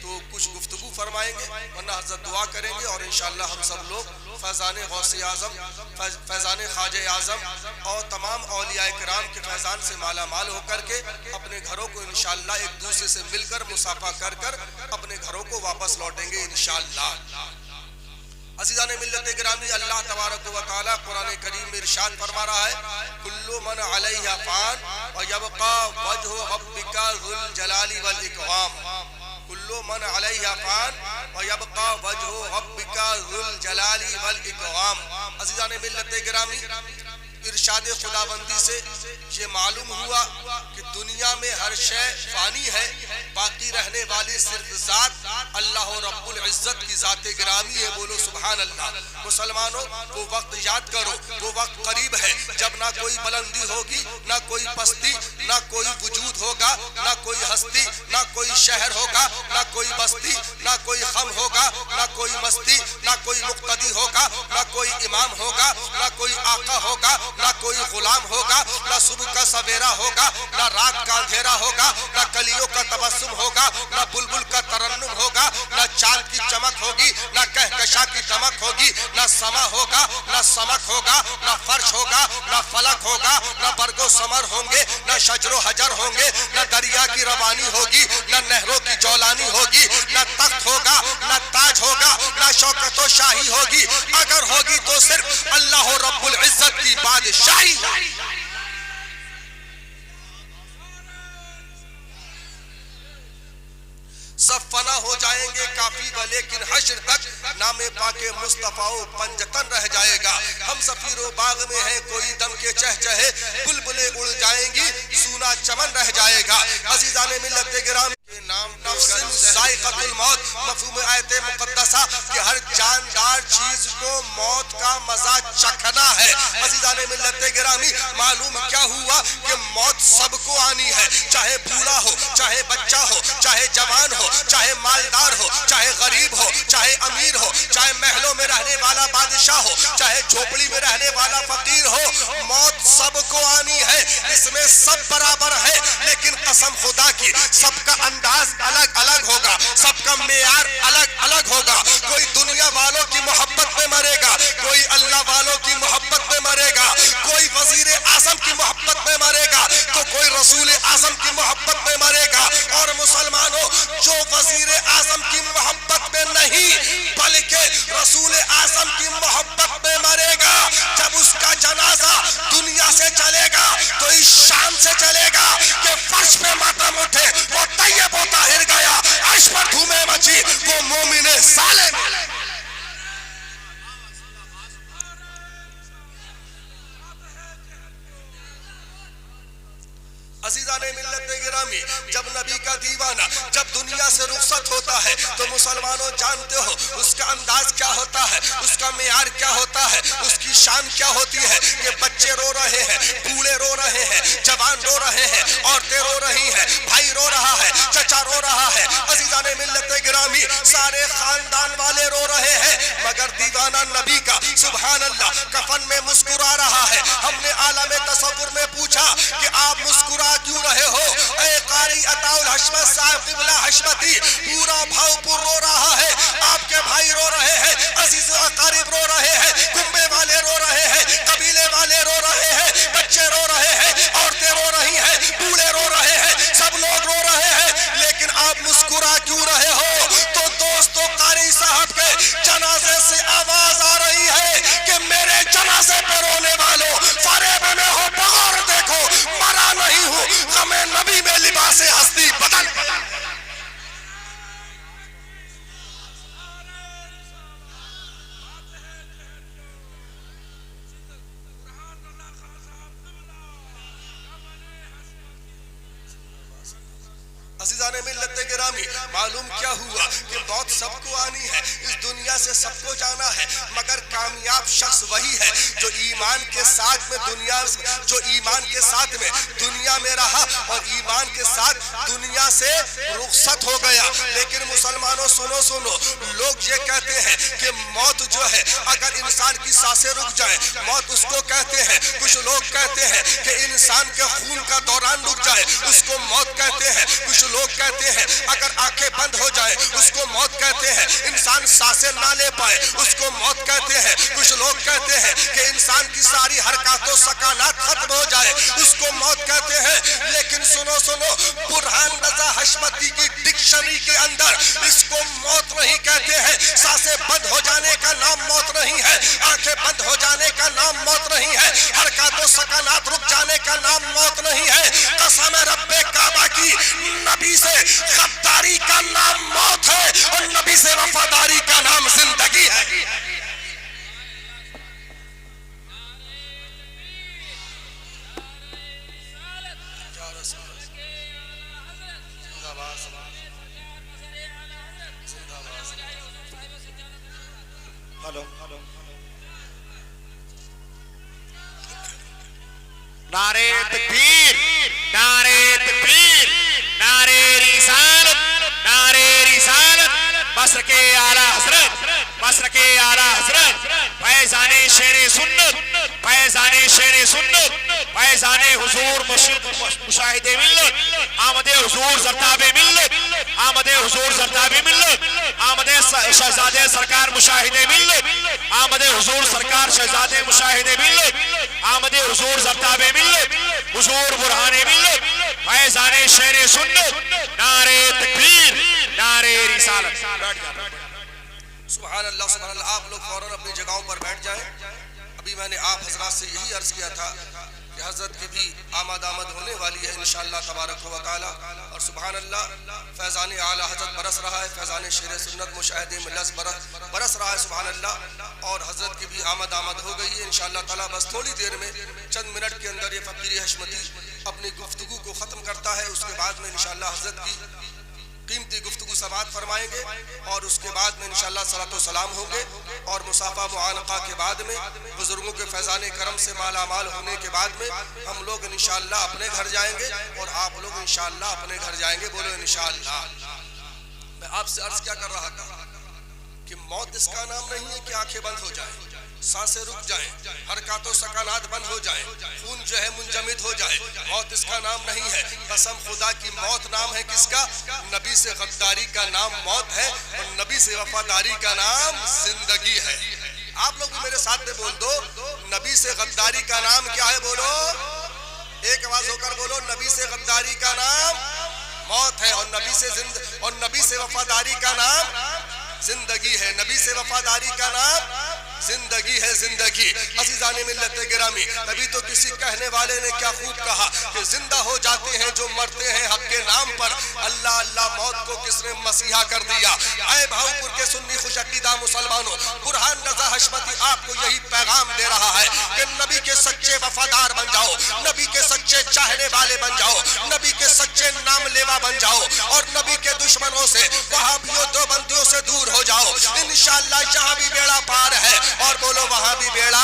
तो कुछ गुफ्तगू फरमाएंगे, वरना हज़रत दुआ करेंगे और इंशाअल्लाह हम सब लोग फैज़ान गौसे आज़म, फैज़ान ख्वाजा आज़म और तमाम औलियाए किराम के फैज़ान से माला माल होकर के अपने घरों को इंशाअल्लाह एक दूसरे से मिलकर मुसाफा कर कर अपने घरों को वापस लौटेंगे इंशाअल्लाह। अज़ीज़ाने मिल्लत गिरामी, अल्लाह तबारक व तआला कुरान करीम में इरशाद फरमा रहा है, कुल्लु मन अलैहा फ़ान व यबक़ा वजहु रब्बिका ज़ुल जलाली वल इकराम। कुल्लु मन अलैहा फ़ान व यबक़ा वजहु रब्बिका ज़ुल जलाली वल इकराम। अज़ीज़ाने मिल्लत गिरामी, इरशाद खुदाबंदी से ये मालूम हुआ कि दुनिया में हर शय फानी है, बाकी रहने वाली सिर्फ ज़ात अल्लाह रब्बुल इज़्ज़त की ज़ाते गिरामी है। बोलो सुभान अल्लाह। मुसलमानों वो वक्त याद करो, वो वक्त करीब है जब ना कोई बुलंदी होगी, ना कोई पस्ती, ना कोई वजूद होगा, ना कोई हस्ती, ना कोई शहर होगा, ना कोई बस्ती, ना कोई खम होगा, ना कोई मस्ती, ना कोई मुक्तदी होगा, ना कोई इमाम होगा, ना कोई आका होगा, ना कोई गुलाम होगा, ना सुबह का सवेरा होगा, ना रात का अंधेरा होगा, ना कलियों का तबस्सुम होगा, ना बुलबुल का तरन्नुम होगा, ना चांद की चमक होगी, ना कहकशा की दमक होगी, ना समा होगा, ना समक होगा, ना फर्श होगा, ना फलक होगा, ना बरगो समर होंगे, ना शजरो हजर होंगे, ना दरिया की रवानी होगी, ना नहरों की जौलानी होगी, ना तख्त होगा, ना ताज होगा, ना शौकत व शाही होगी। अगर होगी तो सिर्फ अल्लाह रब्बुल इज़्ज़त की बादशाही। सब फना हो जाएंगे काफी लेकिन हश्र तक नामे पाके मुस्तफाओ पंजतन रह जाएगा। हम सफीरो बाग में हैं, कोई दम के चहचहे, बुलबुलें उड़ जाएंगी, सूना चमन रह जाएगा। अज़ीज़ाने मिल्लत गिराम। जायक़तुल मौत मफ़हूम आयत मुक़द्दसा कि हर जानदार चीज को मौत का मजा चखना है। अज़ीज़ाने मिल्लत गिरामी, मालूम क्या हुआ कि मौत सबको आनी है, चाहे बूढ़ा हो, चाहे बच्चा हो, चाहे जवान हो, चाहे मालदार हो, चाहे गरीब हो, चाहे अमीर हो, चाहे महलों में रहने वाला बादशाह हो, चाहे झोपड़ी में रहने वाला फकीर हो, मौत सबको आनी है। इसमें सब बराबर है, लेकिन कसम खुदा की सबका अंदाज अलग अलग होगा, सबका मेयार अलग अलग होगा। कोई दुनिया वालों की मोहब्बत में मरेगा, कोई अल्लाह वालों की मोहब्बत में मरेगा, कोई वजीर आजम की मोहब्बत में मरेगा, तो कोई रसूल आजम की मोहब्बत में मरेगा। और मुसलमानों, जो वजीर आजम की मोहब्बत में नहीं बल्कि रसूल आजम की मोहब्बत में मरेगा, जब उसका जनाजा दुनिया से चलेगा तो इस शान से चलेगा कि फर्श पे मातम उठे, वो तैयब व ताहिर गया, अर्श पर धूमें मची, वो मोमिने सालिम। अज़ीज़ाने मिल्लत गिरामी, जब नबी का दीवाना जब दुनिया से रुखसत होता है तो मुसलमानों जानते हो उसका अंदाज क्या होता है, उसका मेयार क्या होता है, उसकी शान क्या होती है कि बच्चे रो रहे हैं, बूढ़े रो रहे हैं, जवान रो रहे हैं, औरतें रो रही हैं, भाई रो रहा है, चचा रो रहा है। अज़ीज़ाने मिल्लत गिरामी, सारे खानदान वाले रो रहे हैं, मगर दीवाना नबी का सुभान अल्लाह कफन में मुस्कुरा रहा है। हमने आलम तसव्वुर में पूछा कि आप मुस्कुरा क्यों रहे हो? ए कारी अताउल हशमत साहब क़िबला हशमती, पूरा भावपुर रो रहा है, आपके भाई रो रहे हैं, अजीज अकारिब रो रहे हैं, कुंबे वाले रो रहे हैं, कबीले वाले रो रहे हैं, बच्चे रो रहे हैं, औरतें रो रही हैं, बूढ़े रो रहे हैं, सब लोग रो रहे हैं, लेकिन आप मुस्कुरा क्यों रहे हो? तो दोस्तों, कारी साहब के जनाजे से आवाज आ रही है कि मेरे जनाजे पे रोने वालों, फरेब में हो बगौर देखो, मरा नहीं हूं, गमे नबी में लिबासे हस्ती बदल। अज़ीज़ाने मिल्लत गिरामी, मालूम क्या हुआ कि मौत सबको आनी है, इस दुनिया से सबको जाना है, मगर कामयाब शख्स वही है जो ईमान के साथ में दुनिया में रहा और ईमान के साथ दुनिया से रुखसत हो गया। लेकिन मुसलमानों सुनो, लोग ये कहते हैं कि मौत जो है, अगर इंसान की सांसें रुक जाए मौत उसको कहते हैं। कुछ लोग कहते हैं कि इंसान के खून का दौरान रुक जाए उसको मौत कहते हैं। कुछ लोग कहते हैं अगर आंखें बंद हो जाए उसको मौत कहते हैं। इंसान सांसें ना ले पाए उसको मौत कहते हैं। कुछ लोग कहते हैं कि इंसान की सारी हरकतों सकानात खत्म हो जाए उसको मौत कहते हैं। लेकिन सुनो, बुरहान रज़ा हशमती की डिक्शनरी के अंदर इसको मौत नहीं कहते हैं। सांसें बंद हो जाने का नाम मौत नहीं है, आंखें बंद हो जाने का नाम मौत नहीं है, हरकतों सकानात रुक जाने का नाम मौत नहीं है। कसम रब्बे काबा की, नबी से गद्दारी का नाम मौत है और नबी से वफादारी का नाम जिंदगी है। हेलो, नारे तकबीर, नारे तकबीर, नारे रिसालत, नारे रिसालत, मस्र के आला हजरत, मस्र के आला हजरत, फैज़ाने शेरे सुन्नत, फैज़ाने शेरे सुन्नत, फैज़ाने हुजूर मुशाहिदे मिल्लत, आमदे हुजूर ज़रताबे मिल्लत, आमदे हुजूर ज़रताबे मिल्लत, आमदे शहजादे सरकार मुशाहिदे मिल्लत, आमदे हुजूर सरकार शहजादे मुशाहिदे मिल्लत, आमदे हुजूर ज़रताबे मिल्लत, हुजूर बुरहाने मिल्लत, फैज़ाने शेरे सुन्नत, नारे तकबीर, नारे रिसालत। सुभान अल्लाह, सुभान अल्लाह। आप लोग फौरन अपनी जगहों पर बैठ जाएं। अभी मैंने आप हजरात से यही अर्ज किया था कि हजरत की भी आमद होने वाली है इंशाअल्लाह तबारक व तआला। और सुभान अल्लाह, फैज़ान आला हजरत बरस रहा है, फैज़ान शेर सुन्नत मुशाहिदे मिल्लत बरस रहा है सुभान अल्लाह। और हजरत की भी आमद हो गई है इंशाअल्लाह ताला। बस थोड़ी देर में, चंद मिनट के अंदर ये फ़कीर हशमती अपनी गुफ्तगू को ख़त्म करता है। उसके बाद में इंशाअल्लाह हजरत की कीमती गुफ्तगू समाअत फरमाएंगे और उसके बाद में इंशाअल्लाह सलातो सलाम होंगे और मुसाफा मुआनका के बाद में बुजुर्गों के फैजाने करम से मालामाल होने के बाद में हम लोग इंशाअल्लाह अपने घर जाएंगे और आप लोग इंशाअल्लाह अपने घर जाएंगे। बोलो इंशाअल्लाह। मैं आपसे अर्ज क्या कर रहा था कि मौत इसका नाम नहीं है कि आंखें बंद हो जाएं, सांसें रुक जाएं, हरकतों सकानात बंद हो जाएं, खून जो है मुंजमिद हो जाए। मौत इसका नाम नहीं है। कसम खुदा की मौत नाम है किसका? नबी से गद्दारी का नाम मौत है और नबी से वफादारी का नाम जिंदगी है। आप लोग भी मेरे साथ में बोल दो, नबी से गद्दारी का नाम क्या है? बोलो, एक आवाज होकर बोलो, नबी से गद्दारी का नाम मौत है और नबी से वफादारी का नाम जिंदगी है। नबी से वफादारी का नाम जिंदगी है, जिंदगी। अज़ीज़ाने मिल्लत गिरामी, तभी तो किसी कहने वाले ने क्या खूब कहा कि जिंदा हो जाते हैं जो मरते हैं हक के नाम पर। अल्लाह अल्लाह, मौत को किसने मसीहा कर दिया? आए भाऊपुर के सुन्नी खुश अकीदा मुसलमानों, बुरहान रज़ा हशमती आपको यही पैगाम दे रहा है कि नबी के सच्चे वफादार बन जाओ, नबी के सच्चे चाहने वाले बन जाओ, नबी के सच्चे नाम लेवा बन जाओ और नबी के दुश्मनों से, वहाबियों देवबंदियों से दूर हो जाओ। इंशाअल्लाह यहाँ भी बेड़ा पार है और बोलो वहां भी बेड़ा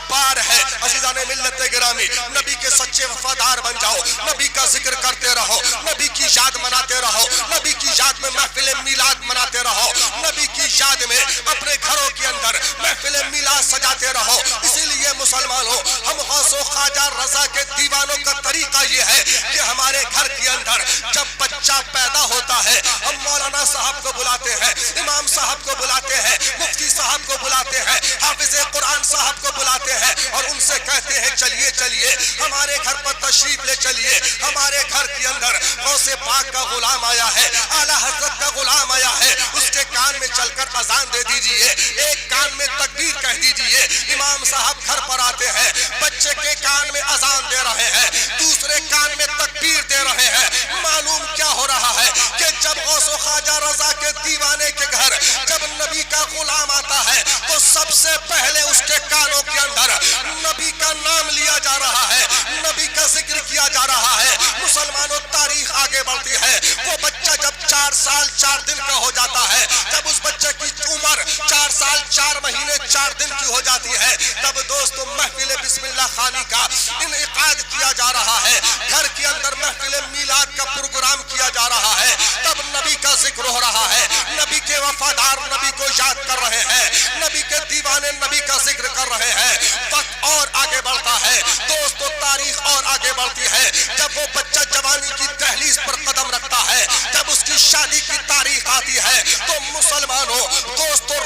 पार है। अज़ीज़ाने मिल्लत गिरामी, नबी के सच्चे वफादार बन जाओ, नबी का जिक्र करते रहो, नबी की याद मनाते रहो, नबी की याद में महफिल मिलाद मनाते रहो, नबी की याद में अपने घरों के अंदर महफिल मिलाद सजाते रहो। इसीलिए मुसलमानों, हम गौसो ख्वाजा रजा के दीवानों का तरीका ये है कि हमारे घर के अंदर जब बच्चा पैदा होता है, हम मौलाना साहब को बुलाते हैं, इमाम साहब को बुलाते हैं, मुफ्ती साहब को बुलाते हैं, हाफिज कुरान साहब को बुलाते हैं और उनसे कहते हैं चलिए चलिए हमारे घर पर तशरीफ ले चलिए। हमारे घर के अंदर गौसे पाक का गुलाम आया है, आला हजरत का गुलाम आया है, उसके कान में चलकर अजान दे दीजिए, एक कान में तकबीर कह दीजिए। इमाम साहब घर पर आते हैं, बच्चे के कान में अजान दे रहे हैं, दूसरे कान में तकबीर दे रहे हैं। मालूम क्या हो रहा है कि जब गौसो ख्वाजा रजा के दीवाने के घर जब नबी का गुलाम आता है तो सबसे पहले उसके कानों के अंदर नबी का नाम लिया जा रहा है, नबी का जिक्र किया जा रहा है। मुसलमानों, तारीख आगे बढ़ती है। वो बच्चा जब 4 साल 4 दिन का हो जाता है, जब उस बच्चे की उम्र 4 साल 4 महीने 4 दिन की हो जाती है, तब दोस्तों महफिल बिस्मिल्लाह खानी का इनेकाद किया जा रहा है। घर के अंदर महफिल मीलाद का प्रोग्राम किया जा रहा है। तब नबी का जिक्र हो रहा है, नबी के वफादार नबी को याद कर रहे हैं, नबी के दीवाने नबी का जिक्र कर रहे हैं। वक्त और आगे बढ़ता है दोस्तों, तारीख और आगे बढ़ती है। जब वो बच्चा जवानी की दहलीज पर कदम रखता है, जब उसकी शादी की तारीख आती है तो मुसलमानों दोस्तों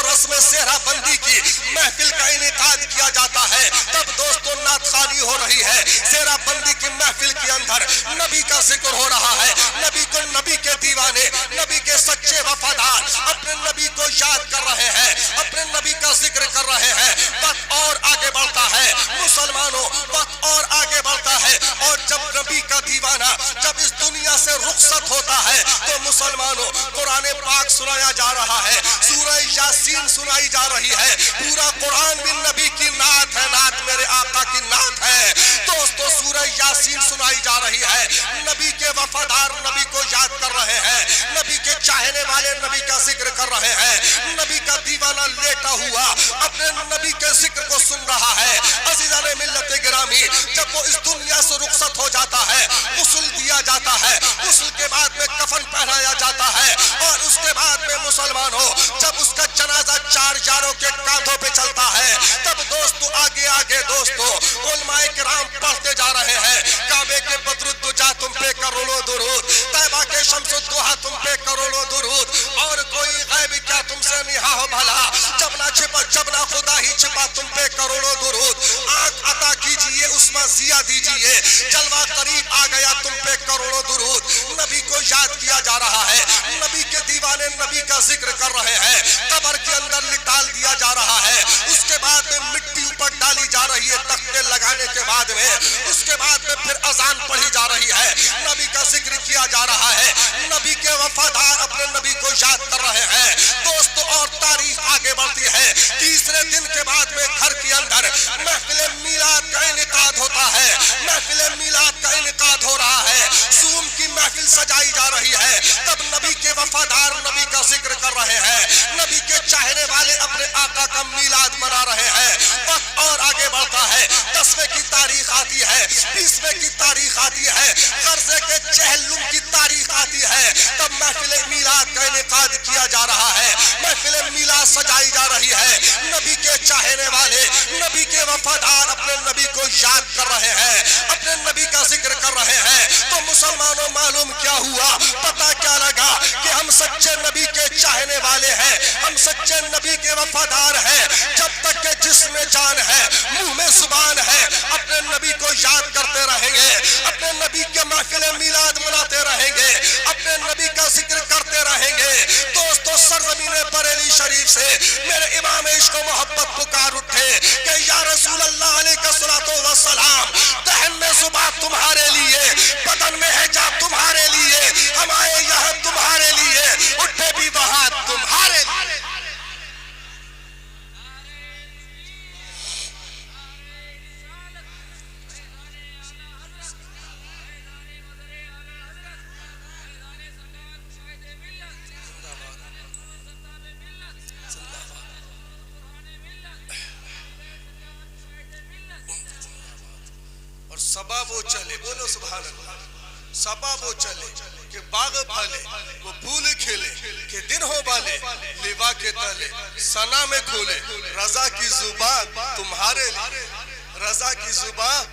रस्म सेहरा बंदी की महफिल का इनेकाद किया जाता है। तब दोस्तों नात खानी हो रही है, सेहरा बंदी की महफिल के अंदर नबी का जिक्र हो रहा है। नबी को, नबी के दीवाने, नबी के सच्चे वफादार अपने नबी को याद कर रहे हैं, अपने नबी का जिक्र कर रहे हैं। वक्त और आगे बढ़ता है मुसलमानों, वक्त और आगे बढ़ता है और जब नबी का दीवाना जब इस दुनिया से रुखसत होता है तो मुसलमानों कुरान पाक सुनाया जा रहा है, सूरह यासीन सुनाई जा रही है। पूरा कुरान भी नबी की नात है, नात मेरे आका की नात है। दोस्तों सूरह यासीन सुनाई जा रही है, नबी के वफादार नबी को याद कर रहे हैं, नबी के चाहने वाले नबी का जिक्र कर रहे हैं। नबी का दीवाना लेटा हुआ अपने नबी के जिक्र को सुन रहा है। अज़ीज़ाने मिल्लत गिरामी, जब वो इस दुनिया से रुखसत हो जाता है, गुस्ल दिया जाता है, गुस्ल के बाद में कफन पहनाया जाता है और उसके बाद में मुसलमानों जब उसका जनाजा 4 यारों के कांधों पे चलता है, तब दोस्तों आगे आगे दोस्तों उलमाए किराम पढ़ते जा रहे हैं। काबे के बदरुद्दुजा तुम पे करोड़ों दुरूद, तैबा के शम्सुद्दुहा तुम पे करोड़ों दुरूद, और कोई गैब क्या तुमसे निहा हो भला, जब ना खुदा ही छिपा तुम पे करोड़ों दुरूद। आंख अता कीजिए उस्मा जिया दीजिए, जलवा करीब आ गया तुम पे करोड़ों दुरूद। नबी को याद किया जा रहा है, नबी के दीवाने नबी का जिक्र कर रहे हैं। कब्र के अंदर लिटाल दिया जा रहा है, उसके बाद में मिट्टी ऊपर डाली जा रही है तख्ते लगाने के बाद में, उसके बाद में फिर अजान पढ़ी जा रही है, नबी का जिक्र किया जा रहा है। नबी के वफादार अपने नबी को याद कर रहे हैं दोस्तों और तारीख आगे बढ़ती है। तीसरे दिन के बाद में घर के अंदर महफिल मीलाद का इनेकाद होता है, महफिल मीलाद का इनेकाद हो रहा है। सूम की महफिल सजाई जा रही सच्चे नबी के वफादार हैं। जब तक के जिस्म जान है, मुंह में जुबान है, अपने नबी को याद करते रहेंगे, अपने नबी के महफिल मिलाद मनाते रहेंगे, अपने नबी का जिक्र करते रहेंगे। दोस्तों, सरजमीन बरेली शरीफ से मेरे इमाम इश्क व मोहब्बत पुकार उठे कि या रसूल अल्लाह अलैहिस्सलातो वस्सलाम, दहन में जुबान तुम्हारे लिए, बदन में हिजाब तुम्हारे लिए, हम आए यहाँ तुम्हारे लिए, उठे भी वहां तुम्हारे लिए। और सबा वो चले, बोलो सुभान अल्लाह, सबा वो चले कि बाग फले, वो फूल खिले कि दिन हो बाले, लिवा के तले सना में खोले, रजा की जुबान तुम्हारे लिए, रजा की जुबान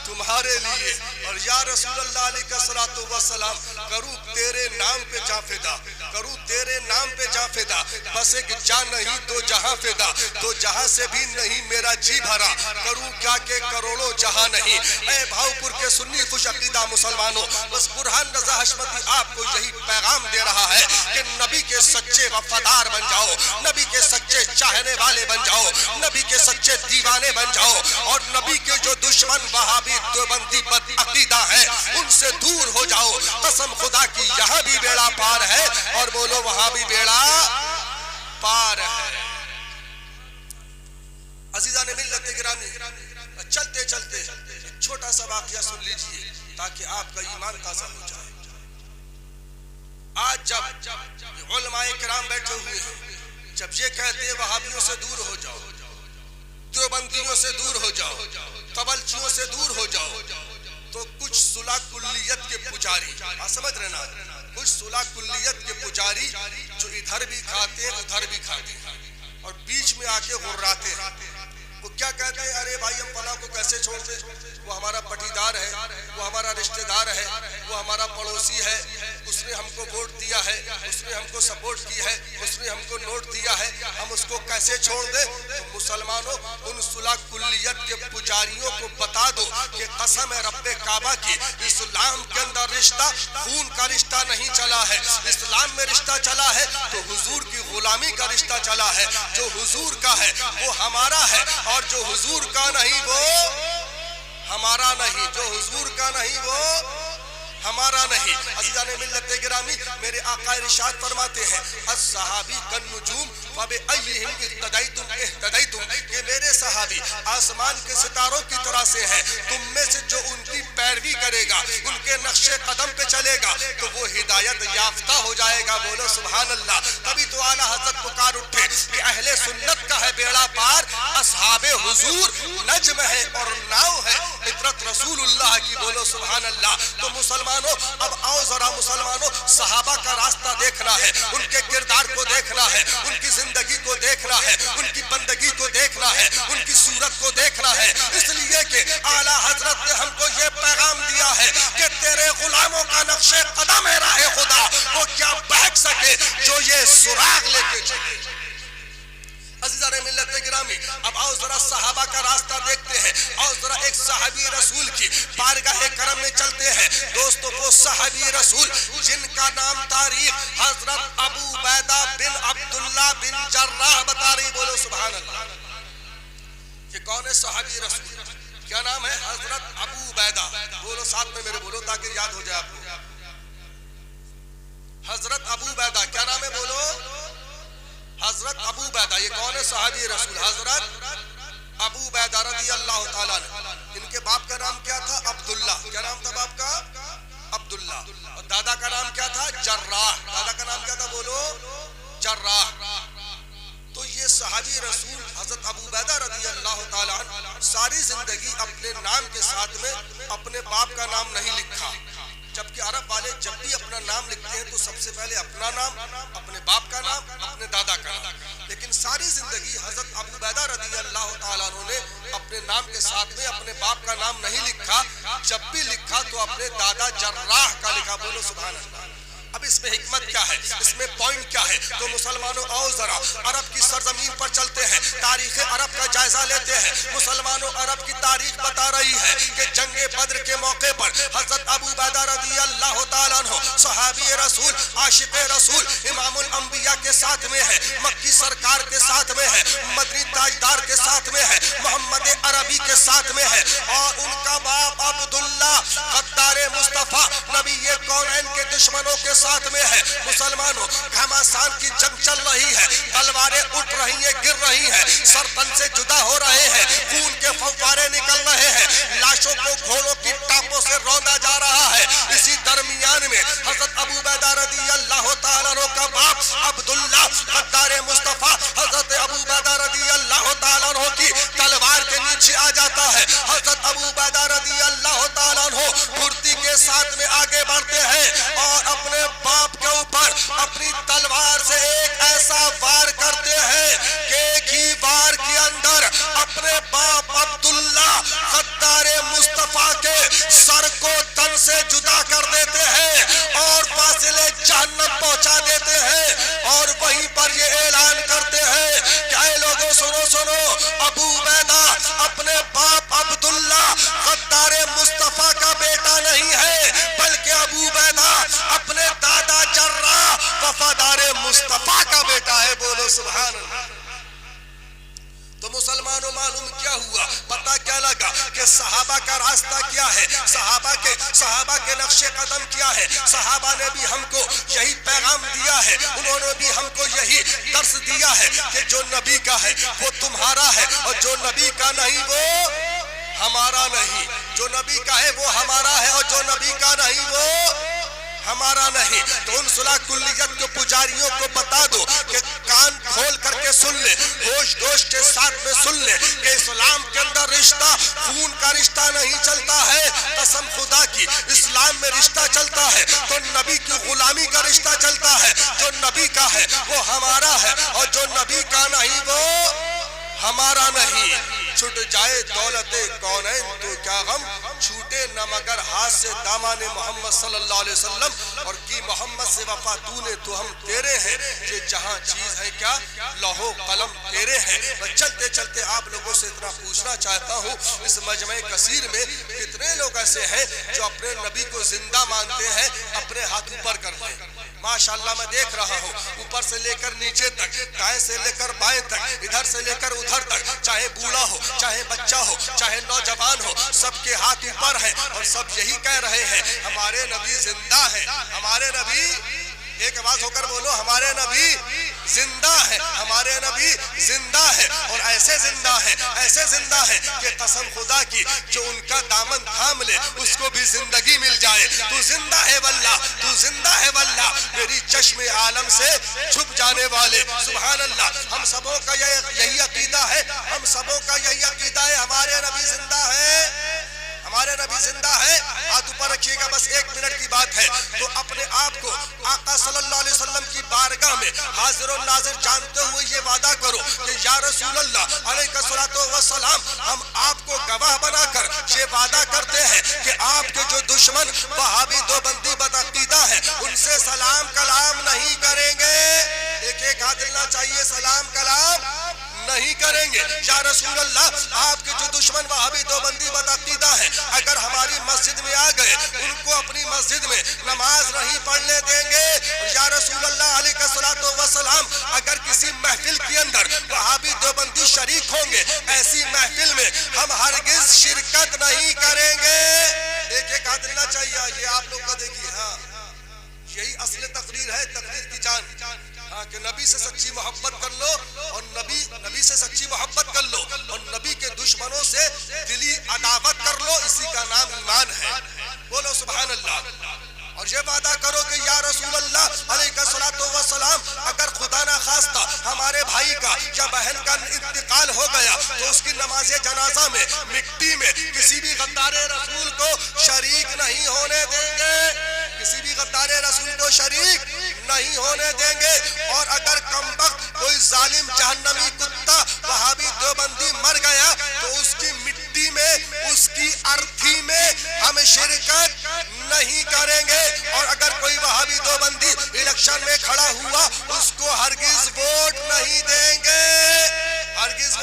तुम्हारे लिए। और या रसूल अल्लाह अलैहिस्सलातु वस्सलाम, करूं तेरे नाम पे जा फिदा, करूं तेरे नाम पे जा फिदा, बस एक जान नहीं तो जहां फिदा, तो जहां से भी नहीं मेरा जी भरा, करूं क्या के करोड़ों जहां नहीं। ऐ भावपुर के सुन्नी खुश अकीदा मुसलमानों, बस बुरहान रजा हशमती आपको यही पैगाम दे रहा है कि नबी के सच्चे वफादार बन जाओ, नबी के सच्चे चाहने वाले बन जाओ, नबी के सच्चे दीवाने बन जाओ, और नबी के जो दुश्मन वहाबी देवबंदी बदअकीदा है उनसे दूर हो जाओ। कसम खुदा की यहाँ भी बेड़ा पार है, और बोलो वहां भी बेड़ा पार है। अजीजा ने मिल्लत गिरामी, चलते चलते छोटा सा वाकया सुन लीजिए ताकि आपका ईमान ताजा हो जाए। आज जब उलमाए किराम बैठे हुए हैं, जब ये कहते हैं वहाबियों से दूर हो जाओ, देवबंदियों से दूर हो जाओ, तबलचियों से दूर हो जाओ, तो कुछ सुलह कुल्लियत के पुजारी, आप समझ रहे ना, कुछ सुलह कुल्लियत के पुजारी जो इधर भी खाते हैं उधर भी खाते हैं और बीच में आके गुर्राते हैं। वो क्या कहते हैं, अरे भाई हम फला को कैसे छोड़ दे, वो हमारा पटीदार है, वो हमारा रिश्तेदार है, वो हमारा पड़ोसी है, उसने हमको वोट दिया है, उसने हमको सपोर्ट की है, उसने हमको नोट दिया है, हम उसको कैसे छोड़ दे। तो मुसलमानों, उन सुलह कुल्लियत के पुजारियों को बता दो कि कसम है रब्बे काबा की, इस्लाम के अंदर रिश्ता खून का रिश्ता नहीं चला है, इस्लाम में रिश्ता चला है तो हुजूर की गुलामी का रिश्ता चला है। जो हुजूर का है वो हमारा है, और जो हुजूर का नहीं वो हमारा नहीं, जो हुजूर का नहीं वो हमारा नहीं। अज़ीज़ान मिल्लत गिरामी, मेरे आका इरशाद फरमाते हैं, अस्सहाबी कन नुजूम फबे अय्यिहिम इक्तदैतुम इह्तदैतुम, कि मेरे सहाबी आसमान के सितारों की तरह से हैं, तुम में से जो उनकी पैरवी करेगा, उनके नक्शे कदम पे चलेगा तो वो हिदायत याफ्ता हो जाएगा। बोलो सुभान अल्लाह। तभी तो आला हज़रत पुकार उठे कि अहले सुन्नत का है बेड़ा पार, असहाबे हुजूर नज्म है और नाव है इतरत रसूलुल्लाह की। बोलो सुभान अल्लाह। तो मुसलमानों, अब आओ जरा मुसलमानों, सहाबा का रास्ता देखना है, उनके किरदार को देखना है, उनकी जिंदगी को देखना है, उनकी बंदगी को देखना है, उनकी सूरत को देखना है, इसलिए कि आला हजरत ने हमको ये पैगाम दिया है कि तेरे गुलामों का नक्शे कदम है राहे खुदा, वो क्या बैठ सके जो ये सुराग लेके चले। अज़ीज़ान मिल्लत गिरामी, अब आओ जरा सहाबा का रास्ता देखते हैं, और जरा एक सहाबी रसूल की बारगाह करम में चलते हैं। दोस्तों, वो सहाबी रसूल जिनका नाम तारीख हजरत अबू बैदा बिन अब्दुल्ला बिन जर्राह बता रही। बोलो सुभान अल्लाह। ये कौन है सहाबी रसूल? क्या नाम है? हजरत अबू बैदा। बोलो साथ में मेरे, बोलो ताकि याद हो जाए आपको। हजरत अबू बैदा, क्या नाम है? बोलो हजरत अबू बैदा। ये कौन है? सहाबी रसूल हजरत अबू बैदा रज़ी अल्लाह ताला अन्हु। इनके बाप का नाम क्या था? अब्दुल्ला। क्या नाम था बाप का? अब्दुल्ला। और दादा का नाम क्या था? जर्राह। दादा का नाम क्या था? बोलो जर्राह। तो ये सहाबी रसूल हजरत अबू बैदा रज़ी अल्लाह ताला अन्हु सारी जिंदगी अपने नाम के साथ में अपने बाप का नाम नहीं लिखा, जबकि अरब वाले जब भी अपना नाम लिखते हैं तो सबसे पहले अपना नाम, अपने बाप का नाम, अपने दादा का नाम। लेकिन सारी जिंदगी हजरत अबू बैदा रज़ी अल्लाह ताला अन्हु ने अपने नाम के साथ में अपने बाप का नाम नहीं लिखा, जब भी लिखा तो अपने दादा जर्राह का लिखा। बोलो सुभान अल्लाह। अब इसमें हिकमत क्या है, इसमें पॉइंट क्या है? तो मुसलमानों आओ जरा, अरब तारीख अरब का जायजा लेते हैं, मुसलमानों अरब की तारीख बता रही है कि जंगे बद्र के मौके पर हजरत अबू बैदा रज़ी अल्लाह तआला अन्हु सहाबी रसूल, आशिक रसूल, इमामुल अंबिया के साथ में है, मक्की सरकार के साथ में है, मदनी ताजदार के साथ में है, मोहम्मद अरबी के साथ में है, और उनका बाप अब्दुल्ला गद्दारे मुस्तफा नबी ये कौनैन के दुश्मनों के साथ में है। मुसलमानों घमासान की जंग चल रही है, तलवारें उठ रही हैं, गिर रही हैं, सर तन से जुदा हो रहे हैं, खून के फव्वारे निकल रहे हैं, लाशों को घोड़ों की टापों से रौंदा जा रहा है। इसी दरमियान में हजरत अबू बैदा रज़ी अल्लाह तआला अन्हु का बाप अब्दुल्ला गद्दारे मुस्तफा हजरत अबू बैदा रज़ी अल्लाह तआला अन्हु की तलवार के नीचे आ जाता है। हजरत अबू बैदा रज़ी अल्लाह तआला अन्हु फुर्ती के साथ में आगे बढ़ते हैं और अपने बाप के ऊपर अपनी तलवार से एक ऐसा वार करते हैं कि एक ही वार के अंदर अपने बाप अब्दुल्ला गद्दारे मुस्तफा के सर को तन से जुदा कर देते हैं और फासिले जहन्नम पहुंचा देते हैं। और वहीं पर ये ऐलान करते हैं कि ऐ लोगों सुनो सुनो, अबू बैदा अपने बाप अब्दुल्ला गद्दारे मुस्तफा का बेटा नहीं है, बल्कि अबू बैदा अपने दादा जर्रा वफादारे मुस्तफा का बेटा है। बोलो सुभान अल्लाह। तो मुसलमानों मालूम क्या हुआ, पता क्या लगा कि सहाबा का रास्ता क्या है, सहाबा के नक्शे कदम क्या है। सहाबा ने भी हमको यही पैगाम दिया है, उन्होंने भी हमको यही दर्स दिया है कि जो नबी का है वो तुम्हारा है और जो नबी का नहीं वो हमारा नहीं, जो नबी का है वो हमारा है और जो नबी का नहीं वो हमारा नहीं। तो उन सुलह कुल्लियत के पुजारियों को बता दो कि कान खोल करके सुन ले, होश दोश के साथ में सुन ले कि इस्लाम के अंदर रिश्ता खून का रिश्ता नहीं चलता है, कसम खुदा की इस्लाम में रिश्ता चलता है तो नबी की गुलामी का रिश्ता चलता है। जो नबी का है वो हमारा है और जो नबी का नहीं वो हमारा नहीं। छूट जाए दौलते कौनैन तो क्या गम, छूटे न मगर हाथ से दामाने मोहम्मद सल्लल्लाहु अलैहि वसल्लम, और की मोहम्मद से वफा तूने तो हम तेरे हैं, ये जहां चीज है क्या लौहो कलम तेरे हैं। मैं चलते चलते आप लोगों से इतना पूछना चाहता हूँ, इस मजमे कसीर में कितने लोग ऐसे हैं जो अपने नबी को जिंदा मानते हैं, अपने हाथ ऊपर करते हैं। माशाल्लाह मैं देख रहा हूँ ऊपर से लेकर नीचे तक, दाएं से लेकर बाएं तक, इधर से लेकर उधर तक, चाहे बूढ़ा हो चाहे बच्चा हो चाहे नौजवान हो, सबके हाथ ऊपर है और सब यही कह रहे हैं हमारे नबी जिंदा है, हमारे नबी, एक आवाज होकर बोलो हमारे नबी जिंदा है, हमारे नबी जिंदा है। और ऐसे जिंदा है कि कसम खुदा की जो उनका दामन थाम ले उसको भी जिंदगी मिल जाए। तू जिंदा है वल्लाह, तू जिंदा है वल्लाह, मेरी चश्मे आलम से छुप जाने वाले। सुभान अल्लाह। हम सबों का यही अकीदा है, हम सबों का यही अकीदा है, हमारे नबी जिंदा है, हमारे नबी जिंदा है। हाथ ऊपर रखिएगा, बस 1 मिनट की बात है। तो अपने आप को आका सल्लल्लाहु अलैहि वसल्लम की बारगाह में हाजिर और नाजिर जानते हुए ये वादा करो कि या रसूल अल्लाह अलैहिस्सलातु वस्सलाम, हम आपको गवाह बनाकर ये वादा करते हैं कि आपके जो दुश्मन वहाबी देवबंदी बदअकीदा है उनसे सलाम कलाम नहीं करेंगे। एक हाथ हिलना चाहिए, सलाम कलाम नहीं करेंगे। या रसूल अल्लाह, आपके जो दुश्मन वहाबी देवबंदी बदअकीदा है अगर हमारी मस्जिद में आ गए उनको अपनी मस्जिद में नमाज नहीं पढ़ने देंगे। या रसूल अल्लाह अलैहिस्सलातु वस्सलाम, अगर किसी महफिल के अंदर वहाबी देवबंदी शरीक होंगे ऐसी महफिल में हम हरगिज शिरकत नहीं करेंगे। एक हाथ हिलना चाहिए, ये आप लोग का देखिए। हाँ, यही असली तकरीर है, तकरीर की जान। हाँ, कि नबी से सच्ची मोहब्बत कर लो और नबी से सच्ची मोहब्बत कर लो और नबी के दुश्मनों से दिली अदावत कर लो, इसी का नाम ईमान है। बोलो सुभान अल्लाह। और ये वादा करो कि या रसूल अल्लाह अलैहिस्सलातु वस्सलाम, अगर खुदा ना खास्ता हमारे भाई का या बहन का इंतकाल हो गया तो उसकी नमाज़े जनाजा में मिट्टी में किसी भी गद्दारे रसूल को शरीक नहीं होने देंगे, किसी भी गद्दारे रसूल को शरीक नहीं होने देंगे। और अगर कमबख्त कोई जालिम जहन्नमी कुत्ता वहाबी देवबंदी मर गया तो उसकी मिट्टी में, उसकी अर्थी में हम शिरकत नहीं करेंगे। और अगर कोई वहाबी देवबंदी इलेक्शन में खड़ा हुआ उसको हरगिज वोट नहीं देंगे, हरगिज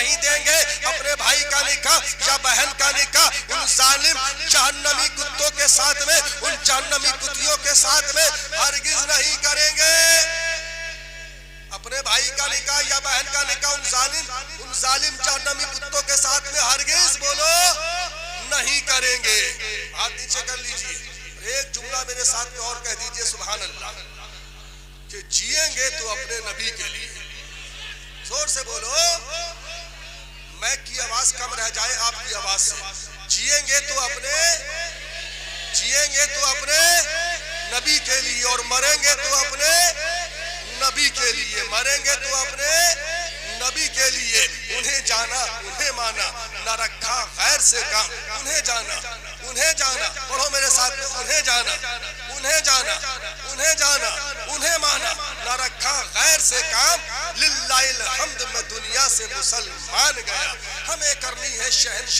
नहीं देंगे अपने भाई का निकाह या बहन का निकाह उन जालिम जहन्नमी कुत्तों के साथ में, उन जहन्नमी कुत्तियों के साथ में हरगिज नहीं करेंगे। अपने भाई का निकाह या बहन का निकाह उन जालिम जहन्नमी कुत्तों के साथ में हरगिज बोलो नहीं करेंगे। हाथ नीचे कर लीजिए। एक जुमला मेरे साथ में और कह दीजिए सुभान अल्लाह, कि जिएंगे तो अपने नबी के लिए। जोर से बोलो, मैं की आवाज कम रह जाए आपकी आवाज से। जिएंगे तो अपने नबी के लिए और मरेंगे तो अपने नबी के लिए, मरेंगे तो अपने नबी के लिए। उन्हें जाना उन्हें माना, न रखा गैर से काम। उन्हें जाना पढ़ो मेरे साथ में, उन्हें जाना उन्हें माना, न रखा गैर से काम। लिल्लाहिल हम्द में दुनिया से मुसलमान गया। हमें करनी है शहंशाही।